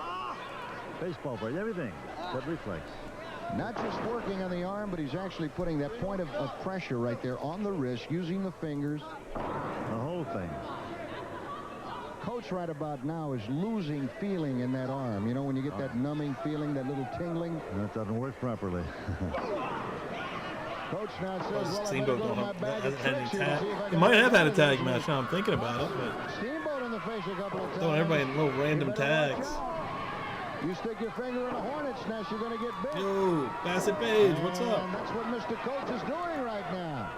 Baseball player, everything. That reflex. Not just working on the arm, but he's actually putting that point of pressure right there on the wrist, using the fingers. The whole thing. Coach right about now is losing feeling in that arm. You know, when you get that numbing feeling, that little tingling. That doesn't work properly. Coach now says, well, Steamboat don't have any tag. He might have had a tag match now I'm thinking about it, but Steamboat in the face a couple of times. throwing everybody in little random tags. You stick your finger in a hornet's nest, you're going to get bit. Yo, Bassett Page, what's up? And that's what Mr. Coach is doing right now.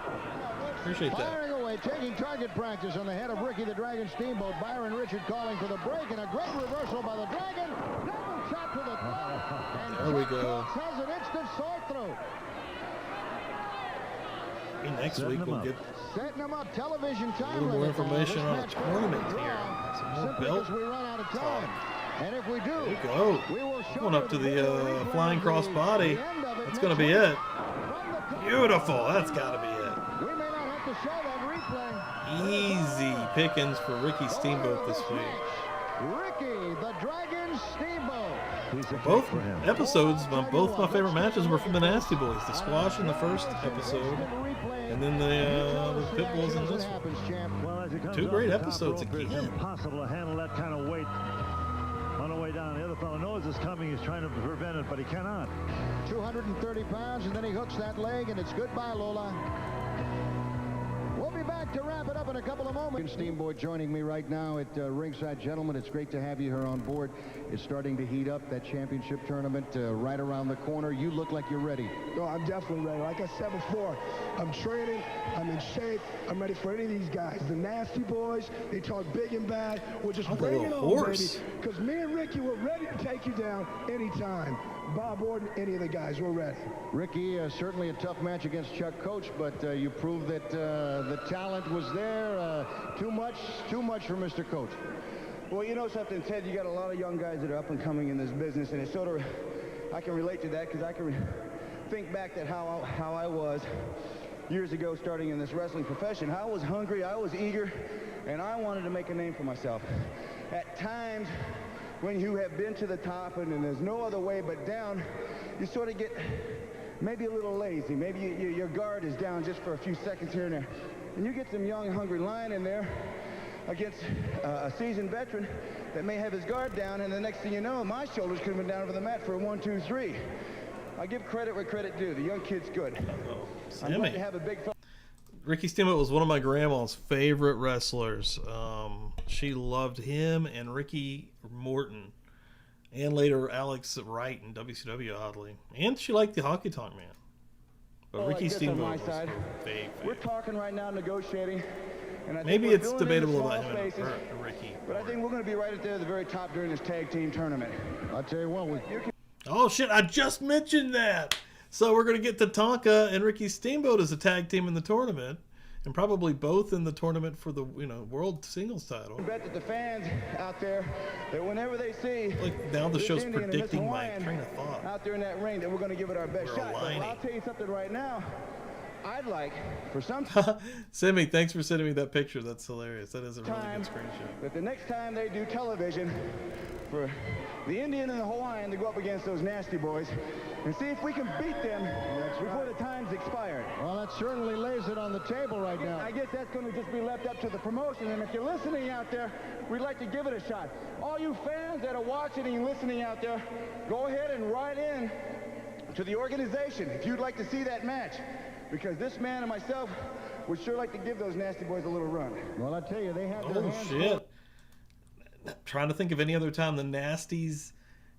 Appreciate that. Firing away, taking target practice on the head of Ricky the Dragon Steamboat. Byron Richard calling for the break, and a great reversal by the Dragon. Double shot to the throat. And there we go. has an instant sore throat. Next week we'll get setting them up. Television time. a little more information on the tournament here. Some more belt we run out of time. And if we do, there we go. Going up to the flying cross body. That's going to be it. Beautiful. That's got to be it. We may not have to show that replay. Easy pickings for Ricky Steamboat this week. Ricky the Dragon Steamboat. Both episodes, both my favorite matches were from the Nasty Boys. The squash in the first episode, and then the pit bulls in this one. Well, two great episodes again. It's impossible to handle that kind of weight on the way down. The other fellow knows it's coming. He's trying to prevent it, but he cannot. 230 pounds, and then he hooks that leg, and it's goodbye, Lola. We'll be back to wrap it up in a couple of moments. Steamboat joining me right now at ringside. Gentlemen, it's great to have you here on board. It's starting to heat up, that championship tournament right around the corner. You look like you're ready. No, I'm definitely ready. Like I said before, I'm training, I'm in shape, I'm ready for any of these guys. The Nasty Boys, they talk big and bad. We're just bring it on, baby. Because me and Ricky, we're ready to take you down anytime. Bob Orton, any of the guys, we're ready. Ricky, certainly a tough match against Chuck Coates, but you proved that the talent was there. Too much for Mr. Coates. Well, you know something, Ted, you got a lot of young guys that are up and coming in this business, and it's sort of, I can relate to that because I can think back to how I was years ago starting in this wrestling profession. I was hungry, I was eager, and I wanted to make a name for myself. At times, when you have been to the top and there's no other way but down, you sort of get maybe a little lazy. Maybe your guard is down just for a few seconds here and there. And you get some young, hungry lion in there against a seasoned veteran that may have his guard down, and the next thing you know, my shoulders could have been down over the mat for a 1, 2, 3. I give credit where credit due. The young kid's good. I'm going to have a big... Ricky Steamboat was one of my grandma's favorite wrestlers. She loved him and Ricky Morton, and later Alex Wright in WCW, oddly. And she liked the Honky Tonk Man. But Ricky Steamboat was her big. We're talking right now, negotiating. And I maybe think it's debatable about him and Ricky. But I think we're going to be right at the very top during this tag team tournament. I'll tell you what. Oh, shit, I just mentioned that. So we're going to get Tatanka and Ricky Steamboat as a tag team in the tournament, and probably both in the tournament for the world singles title. I bet that the fans out there, that whenever they see like now the show's predicting my train of thought out there in that ring, that we're going to give it our best shot. But I'll tell you something right now. I'd like for some Simmy, thanks for sending me that picture. That's hilarious. That is a really good screenshot. But the next time they do television, for the Indian and the Hawaiian to go up against those nasty boys and see if we can beat them before the time's expired. Well, that certainly lays it on the table right now. I guess that's going to just be left up to the promotion. And if you're listening out there, we'd like to give it a shot. All you fans that are watching and listening out there, go ahead and write in to the organization if you'd like to see that match. Because this man and myself would sure like to give those nasty boys a little run. Well, I tell you, they have their hands shit. Trying to think of any other time the Nasties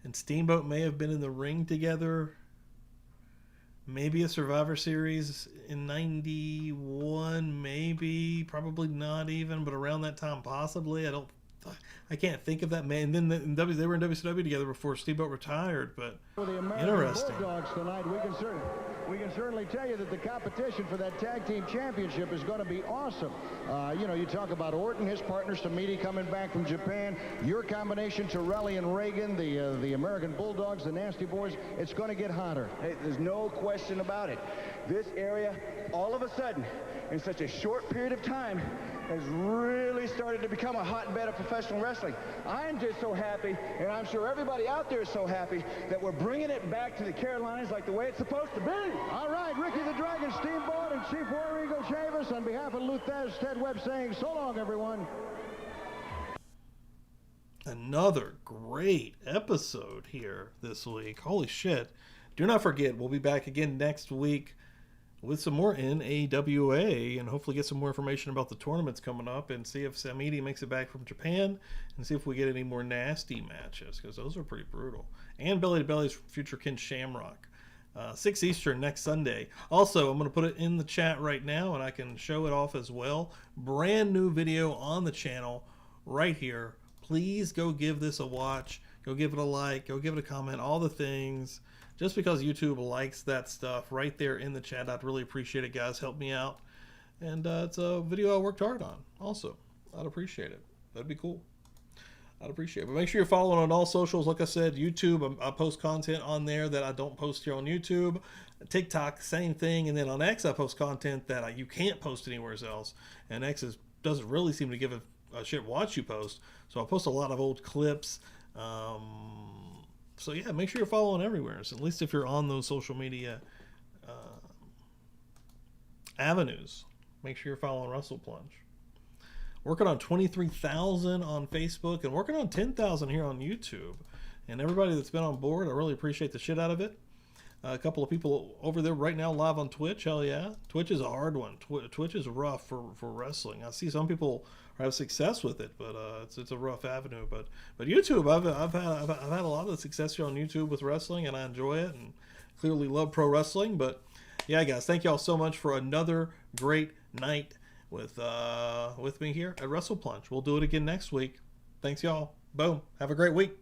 and Steamboat may have been in the ring together. Maybe a Survivor Series in 91, maybe. Probably not even, but around that time possibly. I can't think of that, man. And then they were in WCW together before Steamboat retired, but for the American interesting. Bulldogs tonight, we can certainly tell you that the competition for that tag team championship is going to be awesome. You talk about Orton, his partner Samiti coming back from Japan, your combination Torelli and Reagan, the American Bulldogs, the Nasty Boys. It's going to get hotter. Hey, there's no question about it. This area, all of a sudden, in such a short period of time, has really started to become a hotbed of professional wrestling. I'm just so happy, and I'm sure everybody out there is so happy, that we're bringing it back to the Carolinas like the way it's supposed to be. All right, Ricky the Dragon Steamboat and Chief War Eagle Chavis, on behalf of Luthez, Ted Webb saying so long, everyone. Another great episode here this week. Holy shit. Do not forget, we'll be back again next week with some more NAWA and hopefully get some more information about the tournaments coming up and see if Samiti makes it back from Japan and see if we get any more nasty matches, because those are pretty brutal. And Belly to Belly's future Ken Shamrock. 6 Eastern next Sunday. Also, I'm going to put it in the chat right now and I can show it off as well. Brand new video on the channel right here. Please go give this a watch. Go give it a like. Go give it a comment. All the things. Just because YouTube likes that stuff right there in the chat, I'd really appreciate it, guys. Help me out. And it's a video I worked hard on also. I'd appreciate it. That'd be cool. I'd appreciate it. But make sure you're following on all socials. Like I said, YouTube, I post content on there that I don't post here on YouTube. TikTok, same thing. And then on X, I post content that you can't post anywhere else. And X doesn't really seem to give a shit what you post. So I post a lot of old clips. So yeah, make sure you're following everywhere. So at least if you're on those social media avenues, make sure you're following Wrestle Plunge. Working on 23,000 on Facebook and working on 10,000 here on YouTube. And everybody that's been on board, I really appreciate the shit out of it. A couple of people over there right now live on Twitch. Hell yeah. Twitch is a hard one. Twitch is rough for wrestling. I see some people have success with it, but it's a rough avenue. But YouTube, I've had a lot of success here on YouTube with wrestling, and I enjoy it and clearly love pro wrestling. But yeah, guys, thank y'all so much for another great night with me here at Wrestle Plunge. We'll do it again next week. Thanks, y'all. Boom. Have a great week.